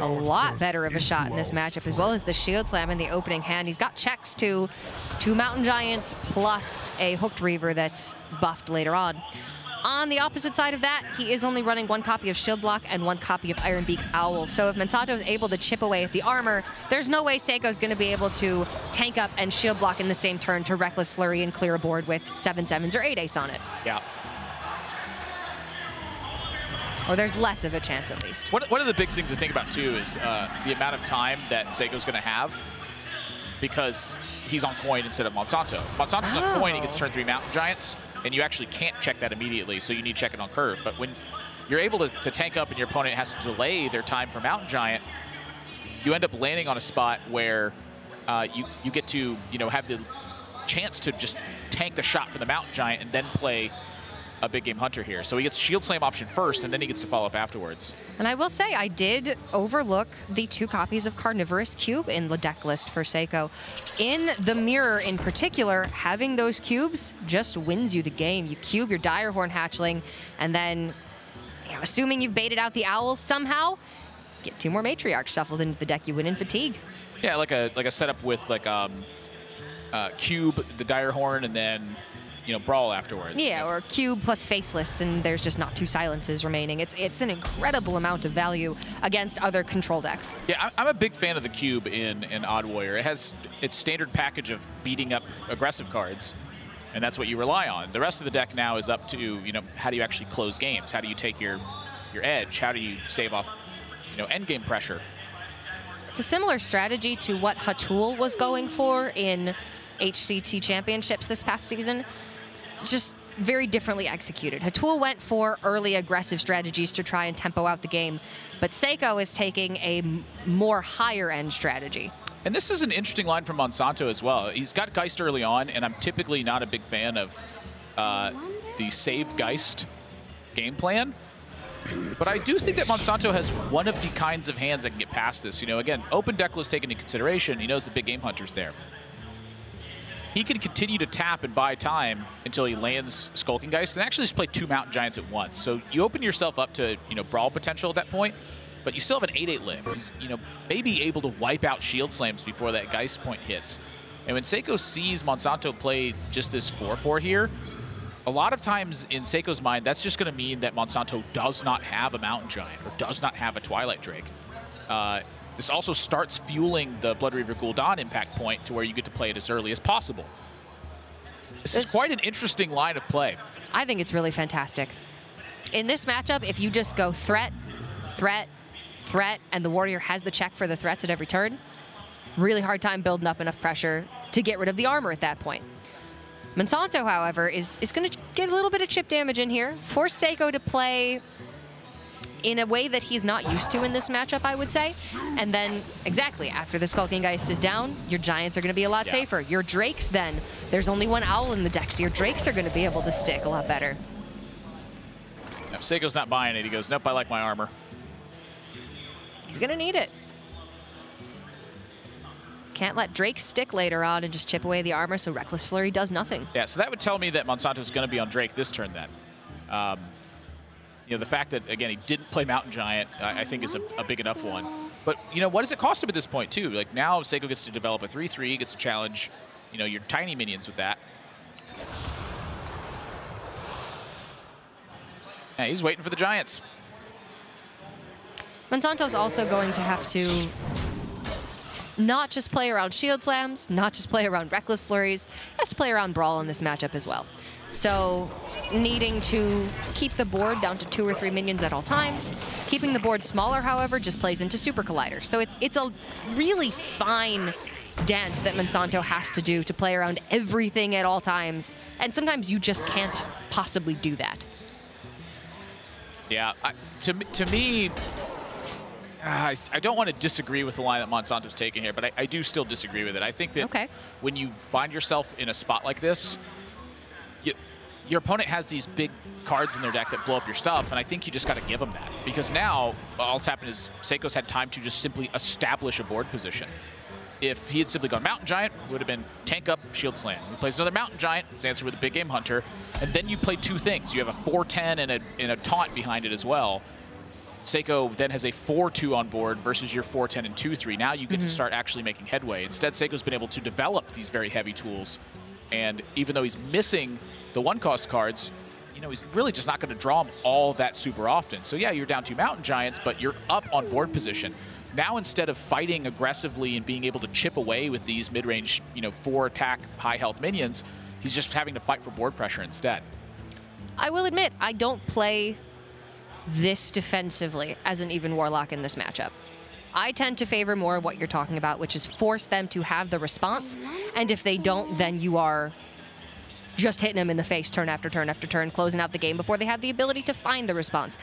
a lot better of a shot in this matchup, as well as the Shield Slam in the opening hand. He's got checks to 2 Mountain Giants plus a Hooked Reaver that's buffed later on. On the opposite side of that, he is only running 1 copy of Shield Block and 1 copy of Ironbeak Owl. So if Monsanto is able to chip away at the armor, there's no way Seiko's going to be able to tank up and Shield Block in the same turn to Reckless Flurry and clear a board with 7/7s or 8/8s on it. Yeah. Or there's less of a chance, at least. One of the big things to think about, too, is the amount of time that Seiko's going to have, because he's on coin instead of Monsanto. Monsanto's on coin, he gets turn 3 Mountain Giants, and you actually can't check that immediately, so you need to check it on curve. But when you're able to tank up and your opponent has to delay their time for Mountain Giant, you end up landing on a spot where you get to, you know, have the chance to just tank the shot for the Mountain Giant and then play a big game Hunter here. So he gets Shield Slam option first, and then he gets to follow up afterwards. And I will say, I did overlook the 2 copies of Carnivorous Cube in the deck list for Seiko. In the mirror in particular, having those cubes just wins you the game. You cube your Direhorn Hatchling, and then assuming you've baited out the owls somehow, get 2 more matriarchs shuffled into the deck. You win in fatigue. Yeah, like a setup with like Cube, the Dire Horn, and then Brawl afterwards. Yeah, or Cube plus Faceless, and there's just not 2 silences remaining. It's an incredible amount of value against other control decks. Yeah, I'm a big fan of the Cube in Odd Warrior. It has its standard package of beating up aggressive cards, and that's what you rely on. The rest of the deck now is up to, how do you actually close games? How do you take your edge? How do you stave off, endgame pressure? It's a similar strategy to what Hatul was going for in HCT championships this past season, just very differently executed. Hatul went for early aggressive strategies to try and tempo out the game, but Seiko is taking a more higher-end strategy. And this is an interesting line from Monsanto as well. He's got Geist early on, and I'm typically not a big fan of the save Geist game plan. But I do think that Monsanto has one of the kinds of hands that can get past this. Again, open deck list taken into consideration. He knows the big game hunter's there. He can continue to tap and buy time until he lands Skulking Geist and actually just play 2 Mountain Giants at once. So you open yourself up to, Brawl potential at that point, but you still have an 8/8 live. He's, maybe able to wipe out Shield Slams before that Geist point hits. And when Seiko sees Monsanto play just this 4/4 here, a lot of times in Seiko's mind, that's just going to mean that Monsanto does not have a Mountain Giant or does not have a Twilight Drake. This also starts fueling the Blood Reaver Gul'dan impact point to where you get to play it as early as possible. This is quite an interesting line of play. I think it's really fantastic. In this matchup, if you just go threat, threat, threat, and the Warrior has the check for the threats at every turn, really hard time building up enough pressure to get rid of the armor at that point. Monsanto, however, is going to get a little bit of chip damage in here, force Seiko to play in a way that he's not used to in this matchup, I would say. And then, exactly, after the Skulking Geist is down, your Giants are going to be a lot safer. Your Drakes, then, there's only 1 Owl in the deck, so your Drakes are going to be able to stick a lot better. If Seiko's not buying it, he goes, nope, I like my armor. He's going to need it. Can't let Drake stick later on and just chip away the armor, so Reckless Flurry does nothing. Yeah, so that would tell me that Monsanto's going to be on Drake this turn then. The fact that, again, he didn't play Mountain Giant, I think is a big enough one. But, what does it cost him at this point, too? Like, now Seiko gets to develop a 3/3, gets to challenge, your tiny minions with that. Yeah, he's waiting for the Giants. Monsanto's also going to have to not just play around Shield Slams, not just play around Reckless Flurries, he has to play around Brawl in this matchup as well. So needing to keep the board down to 2 or 3 minions at all times. Keeping the board smaller, however, just plays into Super Collider. So it's a really fine dance that Monsanto has to do to play around everything at all times. And sometimes you just can't possibly do that. Yeah, to me, I don't want to disagree with the line that Monsanto's taking here, but I do still disagree with it. I think that when you find yourself in a spot like this, your opponent has these big cards in their deck that blow up your stuff, and I think you just got to give them that. Because now, all that's happened is Seiko's had time to just simply establish a board position. If he had simply gone Mountain Giant, it would have been tank up, Shield Slam. He plays another Mountain Giant, it's answered with a big game hunter, and then you play 2 things. You have a 4/10 and a taunt behind it as well. Seiko then has a 4/2 on board versus your 4/10 and 2/3. Now you get to start actually making headway. Instead, Seiko's been able to develop these very heavy tools, and even though he's missing the 1-cost cards, he's really just not going to draw them all that super often. So yeah, you're down 2 Mountain Giants, but you're up on board position. Now, instead of fighting aggressively and being able to chip away with these mid-range, 4-attack, high-health minions, he's just having to fight for board pressure instead. I will admit, I don't play this defensively as an even Warlock in this matchup. I tend to favor more of what you're talking about, which is force them to have the response, and if they don't, then you are just hitting them in the face turn after turn after turn, closing out the game before they have the ability to find the response.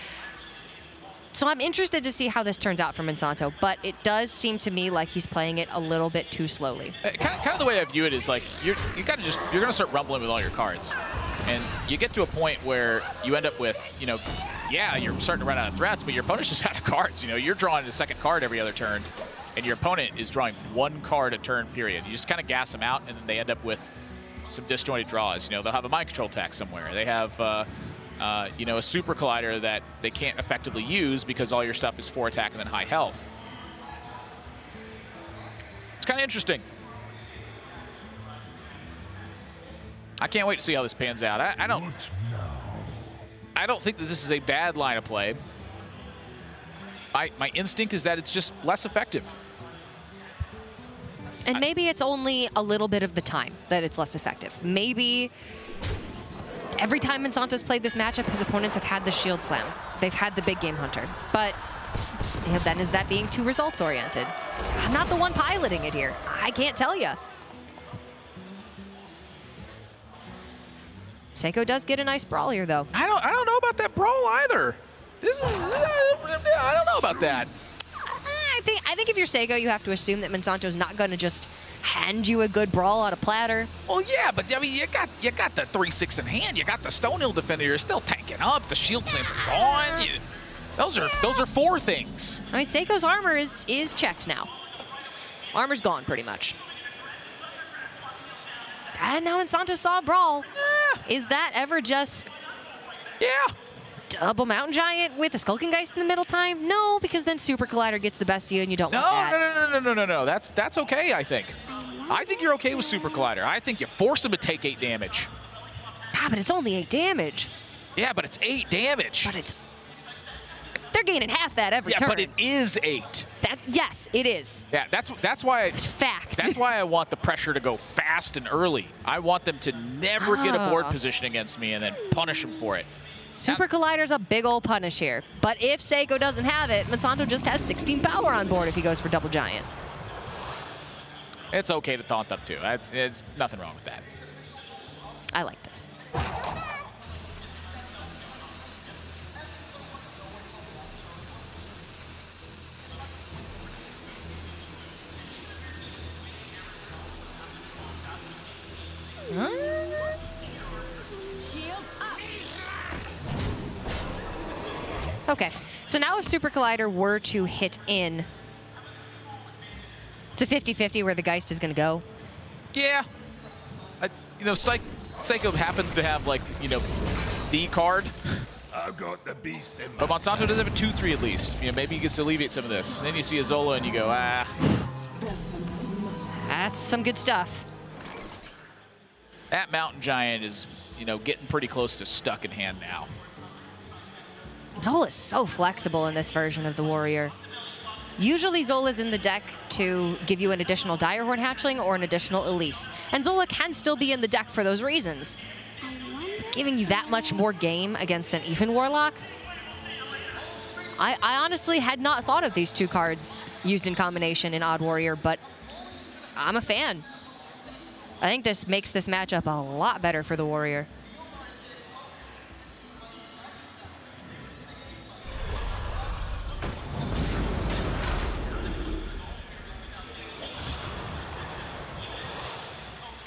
So I'm interested to see how this turns out for Monsanto, but it does seem to me like he's playing it a little bit too slowly. Kind of the way I view it is like you're going to start rumbling with all your cards, and you get to a point where you end up with yeah, you're starting to run out of threats, but your opponent's just out of cards. You're drawing a second card every other turn, and your opponent is drawing 1 card a turn, period. You just kind of gas them out, and then they end up with some disjointed draws. They'll have a mind control attack somewhere. They have, you know, a Super Collider that they can't effectively use because all your stuff is 4 attack and then high health. It's kind of interesting. I can't wait to see how this pans out. I don't think that this is a bad line of play. My instinct is that it's just less effective. And maybe it's only a little bit of the time that it's less effective. Maybe every time Monsanto's played this matchup, his opponents have had the shield slam. They've had the big game hunter. But you know, then is that being too results oriented? I'm not the one piloting it here. I can't tell you. Seiko does get a nice brawl here, though. I don't know about that brawl either. This is I don't know about that. I think if you're Seiko, you have to assume that Monsanto's not going to just hand you a good brawl on a platter. Well, yeah, but I mean, you got the 3/6 in hand. You got the Stonehill defender. You're still tanking up. The shield slams are gone. Those are 4 things. I mean, Seiko's armor is checked now. Armor's gone pretty much. And now Monsanto saw a brawl. Is that ever just? Yeah. Double Mountain Giant with a Skulking Geist in the middle time? No, because then Super Collider gets the best of you and you don't want that. No. That's okay, I think. I think you're okay with Super Collider. I think you force him to take 8 damage. Ah, but it's only 8 damage. Yeah, but it's 8 damage. But it's... They're gaining half that every turn. Yeah, but it is 8. Yes, it is. Yeah, that's why... It's fact. That's why I want the pressure to go fast and early. I want them to never get a board position against me and then punish them for it. Super Collider's a big old punish here. But if Seiko doesn't have it, Monsanto just has 16 power on board if he goes for Double Giant. It's okay to taunt up too. It's nothing wrong with that. I like this. Okay, so now if Super Collider were to hit in, it's a 50-50 where the Geist is going to go. Yeah. You know, Seiko happens to have, like, you know, the card. I've got the beast in But Monsanto does have a 2-3 at least. You know, maybe he gets to alleviate some of this. And then you see a Zola and you go, ah. That's some good stuff. That Mountain Giant is, you know, getting pretty close to stuck in hand now. Zola's so flexible in this version of the Warrior. Usually Zola's in the deck to give you an additional Direhorn Hatchling or an additional Elise. And Zola can still be in the deck for those reasons. Giving you that much more game against an even Warlock? I honestly had not thought of these 2 cards used in combination in Odd Warrior, but I'm a fan. I think this makes this matchup a lot better for the Warrior.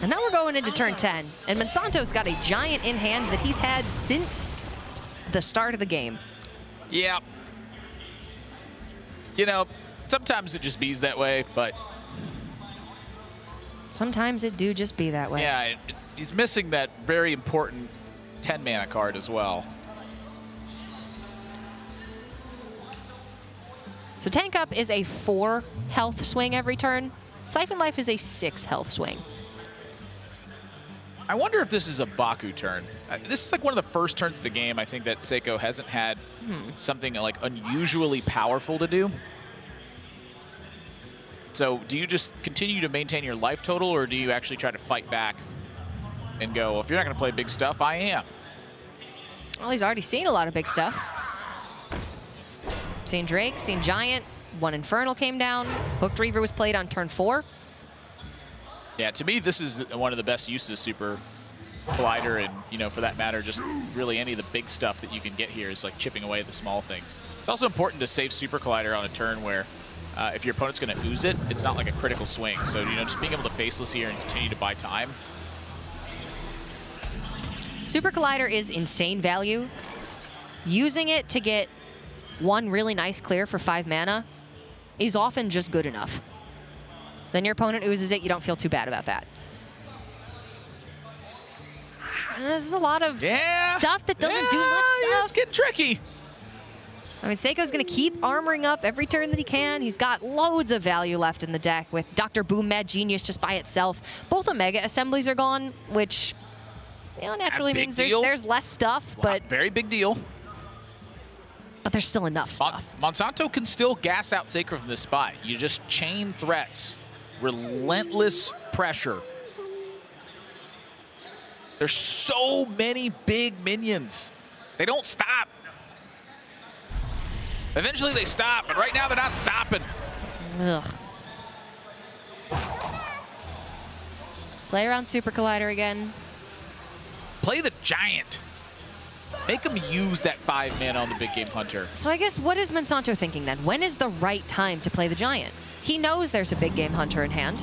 And now we're going into turn 10, and Monsanto's got a Giant in hand that he's had since the start of the game. Yeah. You know, sometimes it just bees that way, but... Sometimes it do just be that way. Yeah, he's missing that very important 10-mana card as well. So Tank Up is a 4 health swing every turn. Siphon Life is a 6 health swing. I wonder if this is a Baku turn. This is like one of the first turns of the game I think that Seiko hasn't had something like unusually powerful to do. So do you just continue to maintain your life total, or do you actually try to fight back and go, well, if you're not going to play big stuff, I am? Well, he's already seen a lot of big stuff. Seen Drake, seen Giant, 1 Infernal came down. Hooked Reaver was played on turn 4. Yeah, to me, this is one of the best uses of Super Collider, and, you know, for that matter, just really any of the big stuff that you can get here is like chipping away at the small things. It's also important to save Super Collider on a turn where if your opponent's going to ooze it, it's not like a critical swing. So, you know, just being able to faceless here and continue to buy time. Super Collider is insane value. Using it to get 1 really nice clear for 5 mana is often just good enough. Then your opponent oozes it, you don't feel too bad about that. This is a lot of stuff that doesn't do much stuff. It's getting tricky. I mean, Seiko's going to keep armoring up every turn that he can. He's got loads of value left in the deck with Dr. Boom Mad Genius just by itself. Both Omega Assemblies are gone, which naturally means there's less stuff. But very big deal. But there's still enough stuff. Monsanto can still gas out Seiko from this spot. You just chain threats. Relentless pressure. There's so many big minions. They don't stop. Eventually they stop, but right now they're not stopping. Ugh. Play around Super Collider again. Play the Giant. Make him use that 5 mana on the big game hunter. So I guess what is Monsanto thinking then? When is the right time to play the Giant? He knows there's a big game hunter in hand.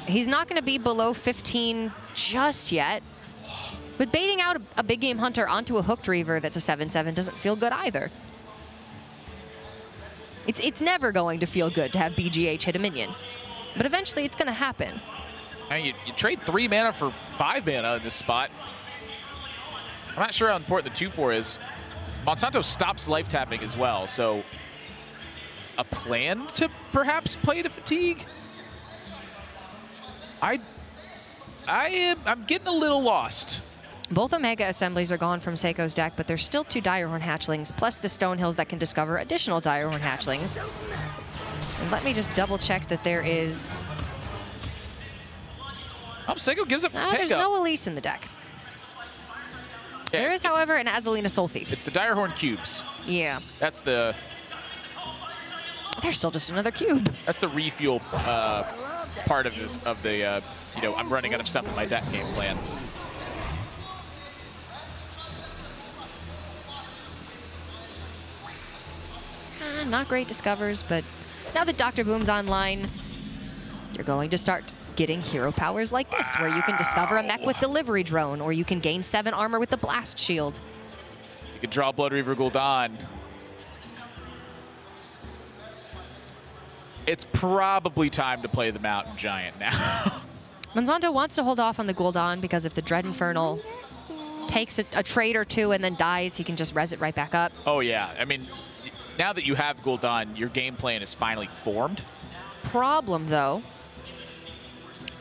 He's not going to be below 15 just yet. But baiting out a big game hunter onto a Hooked Reaver that's a 7/7 doesn't feel good either. It's never going to feel good to have BGH hit a minion. But eventually it's going to happen. And you trade 3 mana for 5 mana in this spot. I'm not sure how important the 2/4 is. Monsanto stops life tapping as well, so a plan to perhaps play to fatigue? I'm getting a little lost. Both Omega Assemblies are gone from Seiko's deck, but there's still 2 Direhorn Hatchlings, plus the Stonehills that can discover additional Direhorn Hatchlings. And let me just double check that there is... Oh, Seiko gives up there's no Elise in the deck. Yeah, there is, however, an Azalina Soul Thief. It's the Direhorn cubes. Yeah. That's the... There's still just another cube. That's the refuel part of the I'm running out of stuff in my deck game plan. Not great discovers, but now that Dr. Boom's online, you're going to start getting hero powers like this, where you can discover a mech with Delivery Drone, or you can gain 7 armor with the Blast Shield. You can draw Blood Reaver Gul'dan. It's probably time to play the Mountain Giant now. Monsanto wants to hold off on the Gul'dan because if the Dread Infernal takes a trade or 2 and then dies, he can just res it right back up. Oh, yeah. I mean, now that you have Gul'dan, your game plan is finally formed. Problem, though,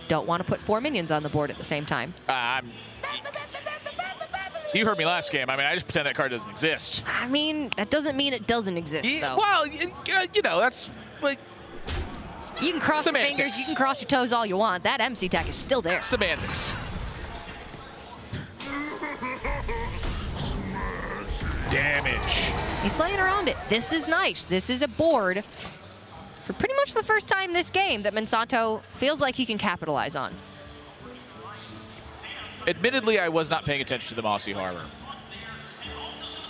don't want to put 4 minions on the board at the same time. You heard me last game. I mean, I just pretend that card doesn't exist. I mean, that doesn't mean it doesn't exist, though. Well, that's... like, you can cross semantics. your fingers, you can cross your toes all you want. That MC tech is still there. Semantics. Damage. He's playing around it. This is nice. This is a board for pretty much the first time this game that Monsanto feels like he can capitalize on. Admittedly, I was not paying attention to the Mossy Harbor.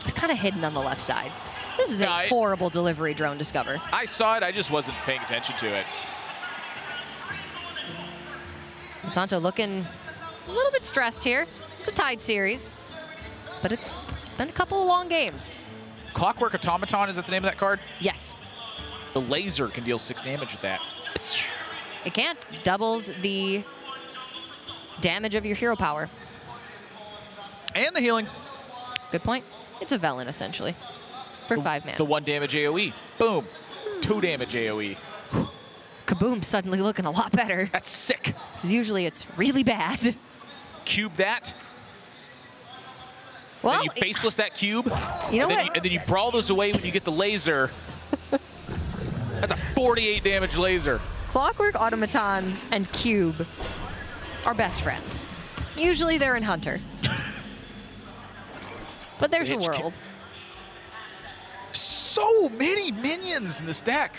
It's kind of hidden on the left side. This is a horrible Delivery Drone discover. I saw it. I just wasn't paying attention to it. Monsanto looking a little bit stressed here. It's a tied series, but it's been a couple of long games. Clockwork Automaton, is that the name of that card? Yes. The laser can deal 6 damage with that. It can. Doubles the damage of your hero power. And the healing. Good point. It's a Velen, essentially, for 5 mana. The 1 damage AoE. Boom. 2 damage AoE. Kaboom, suddenly looking a lot better. That's sick. Because usually it's really bad. Cube that. Well, and then you faceless that cube. You know what? And then you brawl those away when you get the laser. That's a 48 damage laser. Clockwork Automaton and Cube are best friends. Usually they're in Hunter. But there's a world. So many minions in this deck.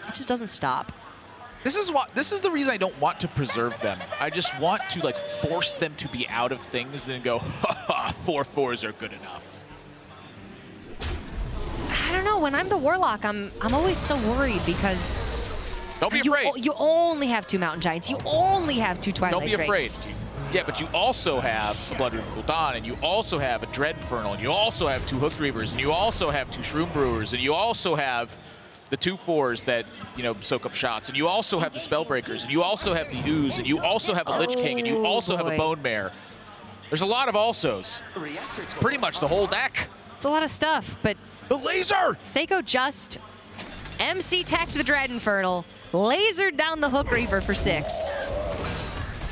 It just doesn't stop. This is the reason I don't want to preserve them. I just want to like force them to be out of things and go, ha ha, 4/4s are good enough. I don't know. When I'm the Warlock, I'm always so worried because don't be afraid. You only have 2 Mountain Giants. You only have 2 Twilight Don't be afraid. Drakes. Yeah, but you also have a Blood Reaver Gul'dan, and you also have a Dread Infernal, and you also have 2 Hooked Reavers, and you also have 2 Shroom Brewers, and you also have the 2/4s that, soak up shots, and you also have the Spellbreakers, and you also have the Ooze, and you also have a Lich King, and you also have a Bone Mare. There's a lot of alsos. It's pretty much the whole deck. It's a lot of stuff, but The laser! Seiko just MC-teched the Dread Infernal, lasered down the Hook Reaver for 6.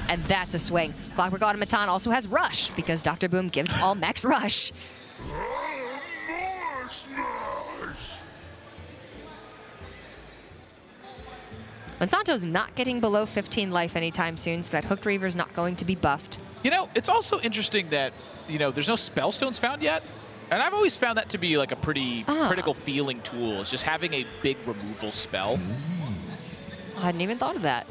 And that's a swing. Clockwork Automaton also has Rush, because Dr. Boom gives all mechs Rush. Monsanto's not getting below 15 life anytime soon, so that Hooked Reaver's not going to be buffed. You know, it's also interesting that, you know, there's no Spellstones found yet. And I've always found that to be like a pretty critical feeling tool, is just having a big removal spell. I hadn't even thought of that.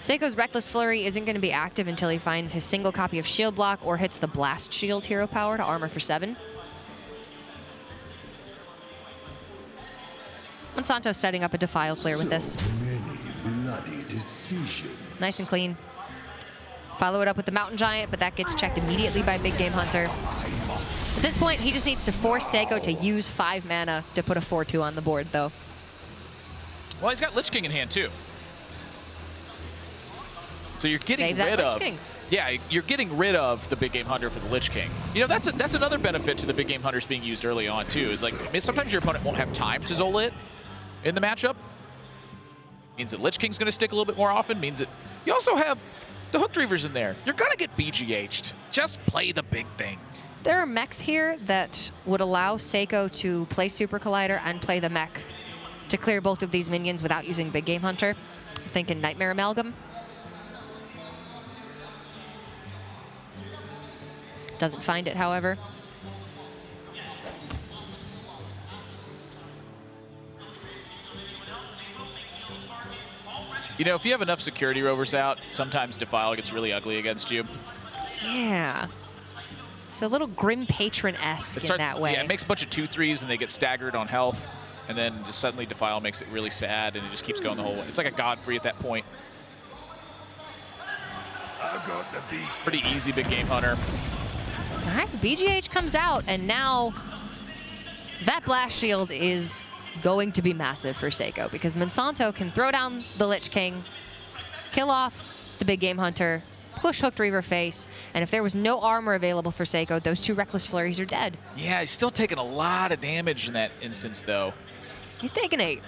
Seiko's Reckless Flurry isn't going to be active until he finds his single copy of Shield Block or hits the Blast Shield hero power to armor for 7. Monsanto's setting up a Defile clear with this. Many bloody decisions. Nice and clean. Follow it up with the Mountain Giant, but that gets checked immediately by Big Game Hunter. At this point, he just needs to force Seiko to use 5 mana to put a 4-2 on the board, though. Well, he's got Lich King in hand, too. So you're getting Save rid that of... Lich King. Yeah, you're getting rid of the Big Game Hunter for the Lich King. You know, that's another benefit to the Big Game Hunters being used early on, too, is like, I mean, sometimes your opponent won't have time to Zola it in the matchup. Means that Lich King's going to stick a little bit more often. Means that you also have the Hooked Reavers in there. You're going to get BGH'd. Just play the big thing. There are mechs here that would allow Seiko to play Super Collider and play the mech to clear both of these minions without using Big Game Hunter. Thinking Nightmare Amalgam. Doesn't find it, however. You know, if you have enough security rovers out, sometimes Defile gets really ugly against you. Yeah. It's a little Grim Patron-esque in that way. Yeah, it makes a bunch of 2/3s and they get staggered on health. And then just suddenly Defile makes it really sad and it just keeps going the whole way. It's like a Godfrey at that point. I've got the beast. Pretty easy Big Game Hunter. All right, BGH comes out, and now that Blast Shield is going to be massive for Seiko because Monsanto can throw down the Lich King, kill off the Big Game Hunter, push Hooked Reaver face, and if there was no armor available for Seiko, those 2 Reckless Flurries are dead. Yeah, he's still taking a lot of damage in that instance, though. He's taking 8.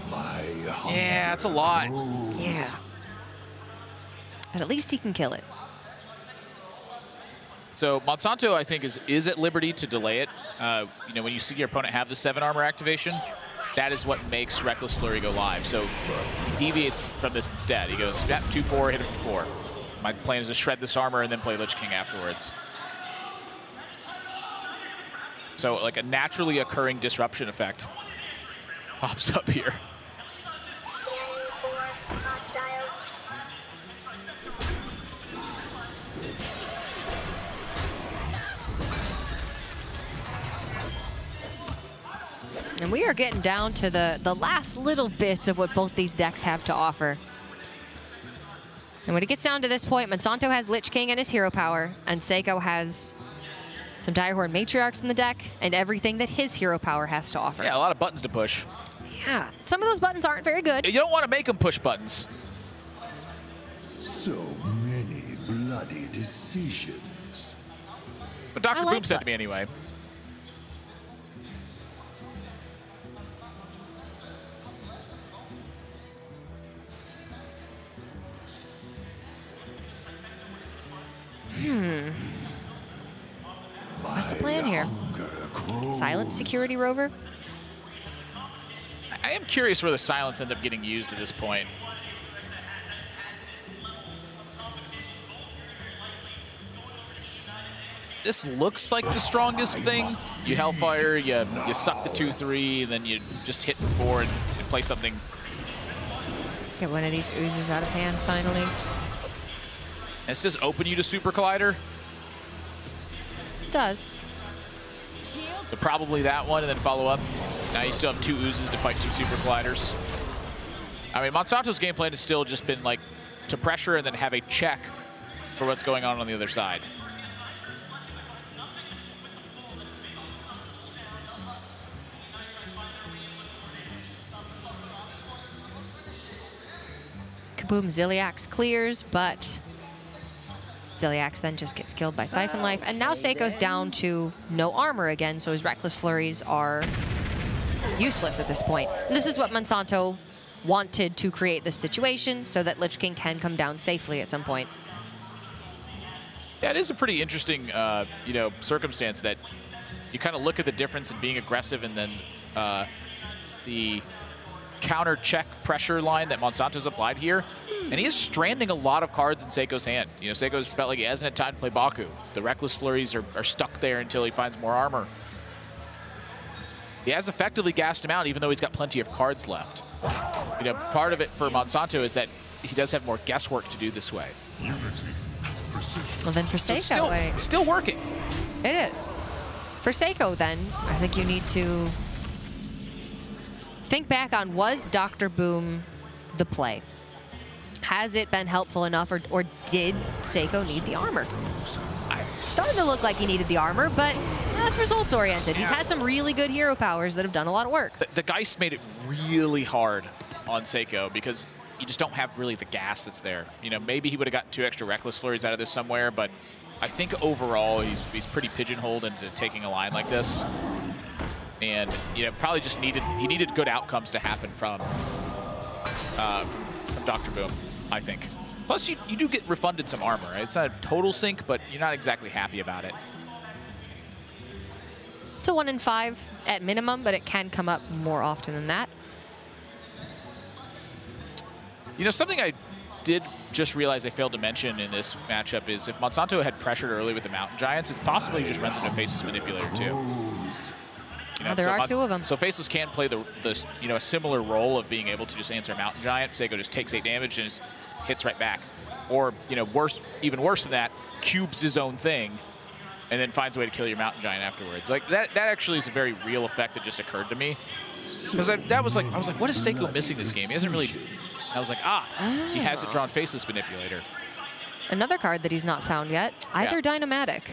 Yeah, that's a lot. Yeah. But at least he can kill it. So Monsanto, I think, is at liberty to delay it. You know, when you see your opponent have the 7 armor activation, that is what makes Reckless Flurry go live. So he deviates from this instead. He goes, yep, 2/4, hit him for 4. My plan is to shred this armor and then play Lich King afterwards. So like a naturally occurring disruption effect pops up here. And we are getting down to the last little bits of what both these decks have to offer. And when it gets down to this point, Monsanto has Lich King and his hero power, and Seiko has some Direhorn Matriarchs in the deck, and everything that his hero power has to offer. Yeah, a lot of buttons to push. Yeah, some of those buttons aren't very good. You don't want to make them push buttons. So many bloody decisions. But Dr. like Boom said to me buttons. anyway. What's the plan here? Silent Security Rover? I am curious where the silence end up getting used at this point. This looks like the strongest thing. You Hellfire, you suck the 2/3, and then you just hit for 4 and play something. Get one of these oozes out of hand, finally. Does this open you to Super Collider? It does. So probably that one, and then follow up. Now you still have 2 oozes to fight 2 Super Colliders. I mean, Monsanto's game plan has still just been like to pressure and then have a check for what's going on the other side. Dr. Boom, Ziliax clears, but Ziliax then just gets killed by Siphon Life. And now Seiko's down to no armor again, so his Reckless Flurries are useless at this point. And this is what Monsanto wanted to create this situation so that Lich King can come down safely at some point. Yeah, it is a pretty interesting, you know, circumstance that you kind of look at the difference in being aggressive and then the counter check pressure line that Monsanto's applied here. And he is stranding a lot of cards in Seiko's hand. You know, Seiko's felt like he hasn't had time to play Baku. The Reckless Flurries are stuck there until he finds more armor. He has effectively gassed him out, even though he's got plenty of cards left. You know, part of it for Monsanto is that he does have more guesswork to do this way. Well, then for Seiko, it's still working. It is. For Seiko, then, I think you need to think back on, was Dr. Boom the play? Has it been helpful enough, or did Seiko need the armor? It's starting to look like he needed the armor, but that's results-oriented. He's had some really good hero powers that have done a lot of work. The Geist made it really hard on Seiko because you just don't have really the gas that's there. You know, maybe he would have gotten 2 extra Reckless Flurries out of this somewhere, but I think overall he's pretty pigeonholed into taking a line like this. And, you know, probably just needed good outcomes to happen from Dr. Boom, I think. Plus, you do get refunded some armor. It's not a total sink, but you're not exactly happy about it. It's a 1 in 5 at minimum, but it can come up more often than that. You know, something I did just realize I failed to mention in this matchup is if Monsanto had pressured early with the Mountain Giants, it's possible he just runs into Faceless Manipulator too. You know, there are 2 of them. So Faceless can play the you know, a similar role of being able to just answer Mountain Giant. Seiko just takes 8 damage and just hits right back. Or, you know, even worse than that, cubes his own thing and then finds a way to kill your Mountain Giant afterwards. Like, that actually is a very real effect that just occurred to me. Because I was like, what is Seiko missing this game? He hasn't really... I was like, he hasn't drawn Faceless Manipulator. Another card that he's not found yet, either Dynamatic.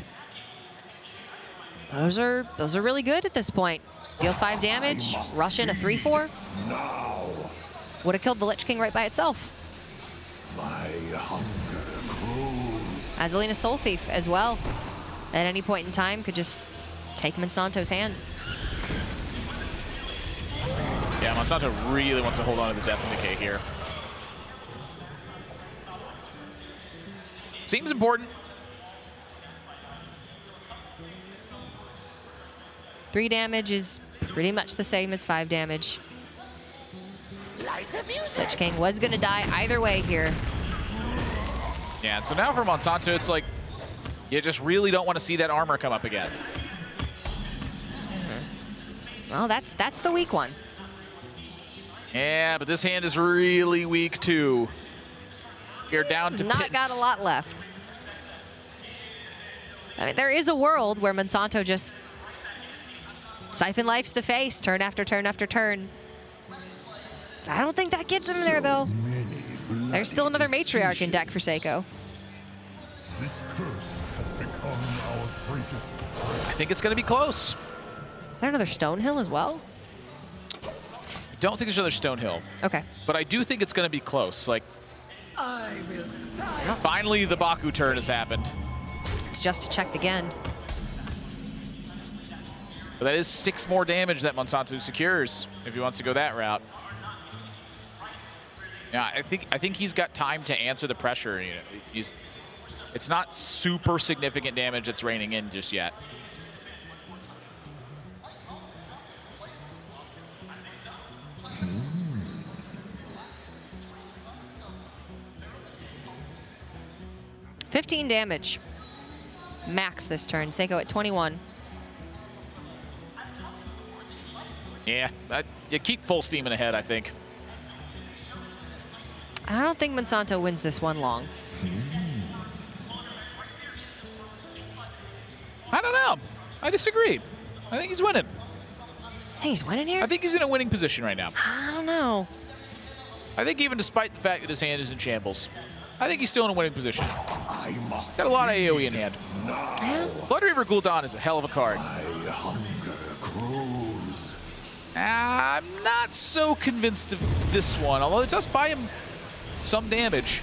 Those are really good at this point. Deal 5 damage, rush in a 3/4. Would have killed the Lich King right by itself. My hunger grows. Azalina Soul Thief as well. At any point in time, could just take Monsanto's hand. Yeah, Monsanto really wants to hold on to the Death and Decay here. Seems important. 3 damage is pretty much the same as 5 damage. Lich King was going to die either way here. Yeah, and so now for Monsanto, it's like, you just really don't want to see that armor come up again. Well, that's the weak one. Yeah, but this hand is really weak too. You're down to Not got a lot left. I mean, there is a world where Monsanto just Siphon Life's the face, turn after turn after turn. I don't think that gets him there, though. There's still another Matriarch in deck for Seiko. This curse has become our greatest. I think it's going to be close. Is there another Stonehill as well? I don't think there's another Stonehill. Okay. But I do think it's going to be close. Like, finally the Baku turn has happened. It's just checked again. But that is 6 more damage that Monsanto secures if he wants to go that route. Yeah, I think he's got time to answer the pressure. You know, it's not super significant damage that's raining in just yet. Hmm. 15 damage. Max this turn. Seiko at 21. Yeah, you keep full steam ahead, I think. I don't think Monsanto wins this one long. I don't know. I disagree. I think he's winning. I think he's winning here? I think he's in a winning position right now. I don't know. I think even despite the fact that his hand is in shambles, I think he's still in a winning position. I must Got a lot of AoE in hand. Yeah. Blood Reaver Gul'dan is a hell of a card. My hunger grows. I'm not so convinced of this one, although it does buy him some damage.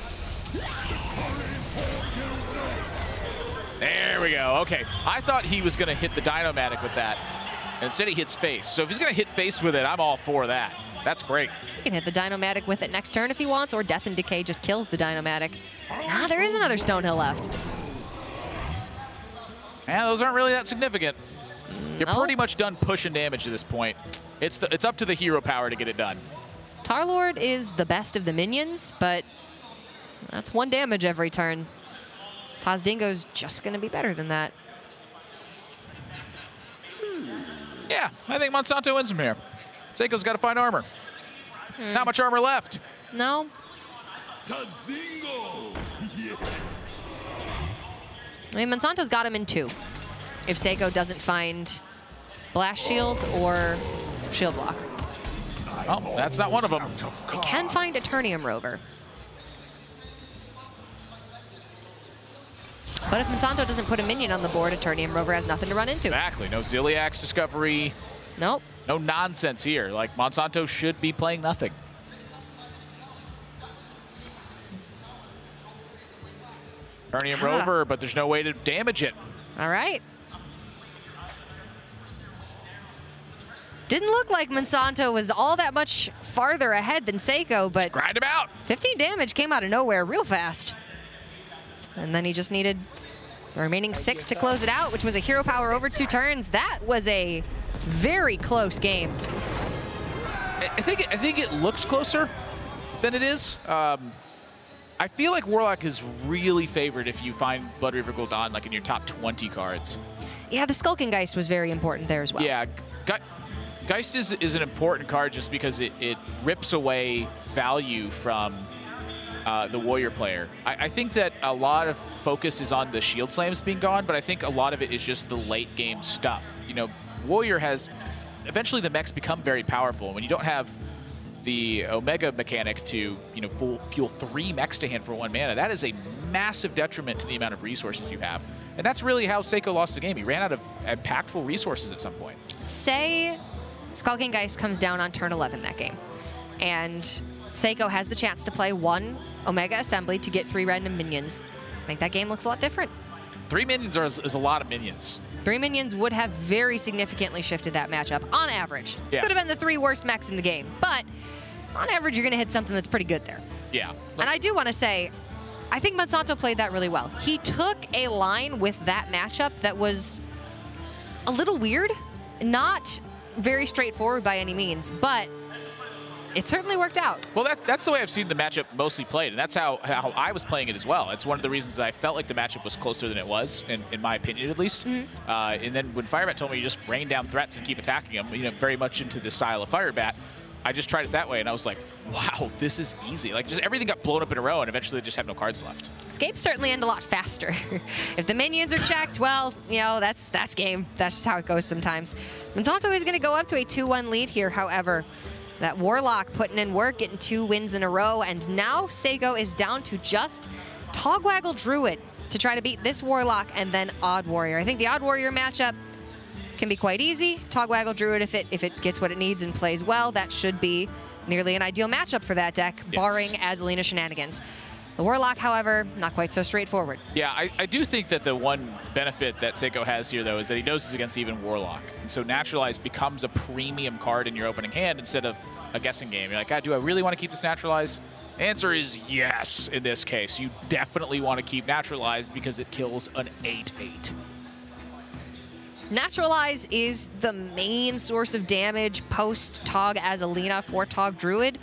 There we go. Okay, I thought he was going to hit the Dynomatic with that. And instead he hits face. So if he's going to hit face with it, I'm all for that. That's great. He can hit the Dynomatic with it next turn if he wants, or Death and Decay just kills the Dynomatic. Ah, there is another Stonehill left. Yeah, those aren't really that significant. You're Nope. pretty much done pushing damage at this point. It's up to the hero power to get it done. Tarlord is the best of the minions, but that's 1 damage every turn. Tazdingo's just going to be better than that. Yeah, I think Monsanto wins from here. Seiko's got to find armor. Not much armor left. No. Tazdingo! I mean, Monsanto's got him in 2. If Seiko doesn't find Blast Shield or Shield Block. Oh, that's not one of them. He can find Eternium Rover. But if Monsanto doesn't put a minion on the board, Eternium Rover has nothing to run into. Exactly. No Ziliax discovery. Nope. No nonsense here. Like, Monsanto should be playing nothing. Eternium Rover, but there's no way to damage it. All right. Didn't look like Monsanto was all that much farther ahead than Seiko, but Grind him out. 15 damage came out of nowhere real fast. And then he just needed the remaining 6 to close it out, which was a hero power over 2 turns. That was a very close game. I think it looks closer than it is. I feel like Warlock is really favored if you find Blood Reaver Gul'dan like in your top 20 cards. Yeah, the Skulking Geist was very important there as well. Yeah, Geist is an important card just because it rips away value from the Warrior player. I think that a lot of focus is on the Shield Slams being gone, but I think a lot of it is just the late game stuff. You know, Warrior has, eventually the mechs become very powerful. When you don't have the Omega mechanic to, you know, fuel 3 mechs to hand for 1 mana, that is a massive detriment to the amount of resources you have. And that's really how Seiko lost the game. He ran out of impactful resources at some point. Say Skulking Geist comes down on turn 11 that game, and Seiko has the chance to play 1 Omega Assembly to get 3 random minions. I think that game looks a lot different. 3 minions is a lot of minions. 3 minions would have very significantly shifted that matchup on average. Yeah. Could have been the 3 worst mechs in the game, but on average, you're going to hit something that's pretty good there. Yeah. And I do want to say, I think Monsanto played that really well. He took a line with that matchup that was a little weird, not very straightforward by any means, but it certainly worked out. Well, that's the way I've seen the matchup mostly played, and that's how I was playing it as well. It's one of the reasons I felt like the matchup was closer than it was, in my opinion at least. And then when Firebat told me you just rain down threats and keep attacking them, you know, very much into the style of Firebat, I just tried it that way, and I was like, wow, this is easy. Like, just everything got blown up in a row, and eventually they just have no cards left. Games certainly end a lot faster. If the minions are checked, well, you know, that's game. That's just how it goes sometimes. Monsanto is going to go up to a 2-1 lead here, however. That Warlock putting in work, getting 2 wins in a row, and now Seiko is down to just Togwaggle Druid to try to beat this Warlock and then Odd Warrior. I think the Odd Warrior matchup can be quite easy. Togwaggle Druid, if it gets what it needs and plays well, that should be nearly an ideal matchup for that deck, barring Azalina shenanigans. The Warlock, however, not quite so straightforward. Yeah, I do think that the one benefit that Seiko has here, though, is that he knows it's against even Warlock. And so Naturalize becomes a premium card in your opening hand instead of a guessing game. You're like, God, do I really want to keep this Naturalize? Answer is yes in this case. You definitely want to keep Naturalize because it kills an 8/8. Naturalize is the main source of damage post-Tog Azalina for Tog Druid,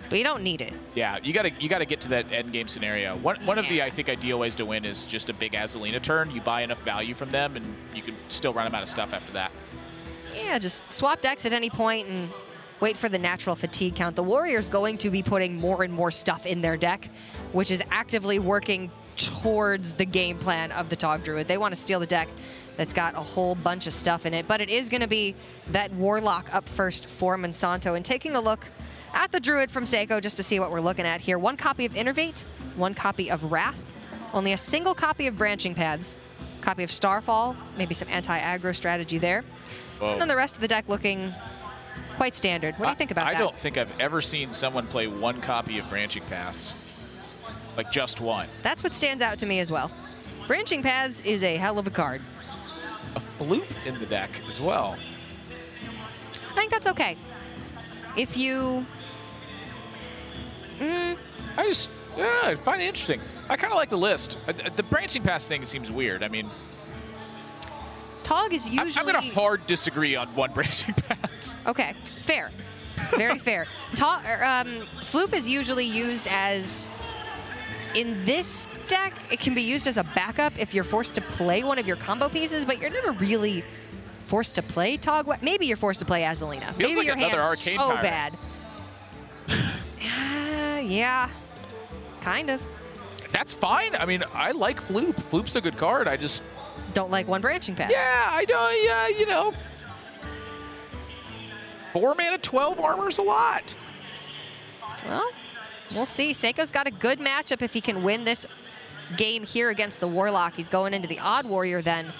but you don't need it. Yeah, you gotta get to that end game scenario. One of the, I think, ideal ways to win is just a big Azalina turn. You buy enough value from them, and you can still run them out of stuff after that. Yeah, just swap decks at any point and wait for the natural fatigue count. The Warrior's going to be putting more and more stuff in their deck, which is actively working towards the game plan of the Tog Druid. They want to steal the deck that's got a whole bunch of stuff in it, but it is going to be that Warlock up first for Monsanto. And taking a look at the Druid from Seiko just to see what we're looking at here. 1 copy of Innervate, 1 copy of Wrath, only a single copy of Branching Pads, copy of Starfall, maybe some anti-aggro strategy there. Whoa. And then the rest of the deck looking quite standard. What do you think about that? I don't think I've ever seen someone play one copy of Branching Paths. Like just one. That's what stands out to me as well. Branching Paths is a hell of a card. A Floop in the deck as well. I think that's okay. If you... I find it interesting. I kind of like the list. The Branching Paths thing seems weird. I mean... Tog is usually... I'm going to hard disagree on one Branching Paths. Okay, fair. Very fair. Floop is usually used as... In this deck, it can be used as a backup if you're forced to play one of your combo pieces, but you're never really forced to play Tog. Maybe you're forced to play Azalina. Feels Maybe like your another hand's arcane so tyrant. bad. Yeah, kind of. That's fine. I mean, I like Floop. Floop's a good card. I just... Don't like one Branching Path. Yeah, I don't, yeah, you know. 4 mana, 12 armor's a lot. Well, we'll see. Seiko's got a good matchup if he can win this game here against the Warlock. He's going into the Odd Warrior then.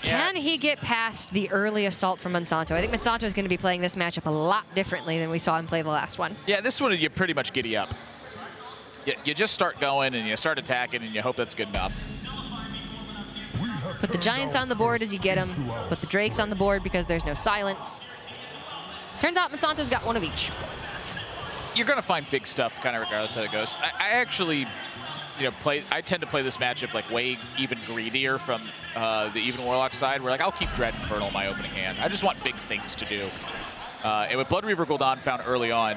Can he get past the early assault from Monsanto? I think Monsanto is going to be playing this matchup a lot differently than we saw him play the last one. Yeah, this one you pretty much giddy up. You just start going and you start attacking and you hope that's good enough. Put the Giants on the board as you get them. Put the Drakes on the board because there's no silence. Turns out Monsanto's got one of each. You're going to find big stuff kind of regardless of how it goes. I actually, you know, I tend to play this matchup like way even greedier from the Even Warlock side, where like I'll keep Dread Infernal in my opening hand. I just want big things to do. And with Blood Reaver Gul'dan found early on,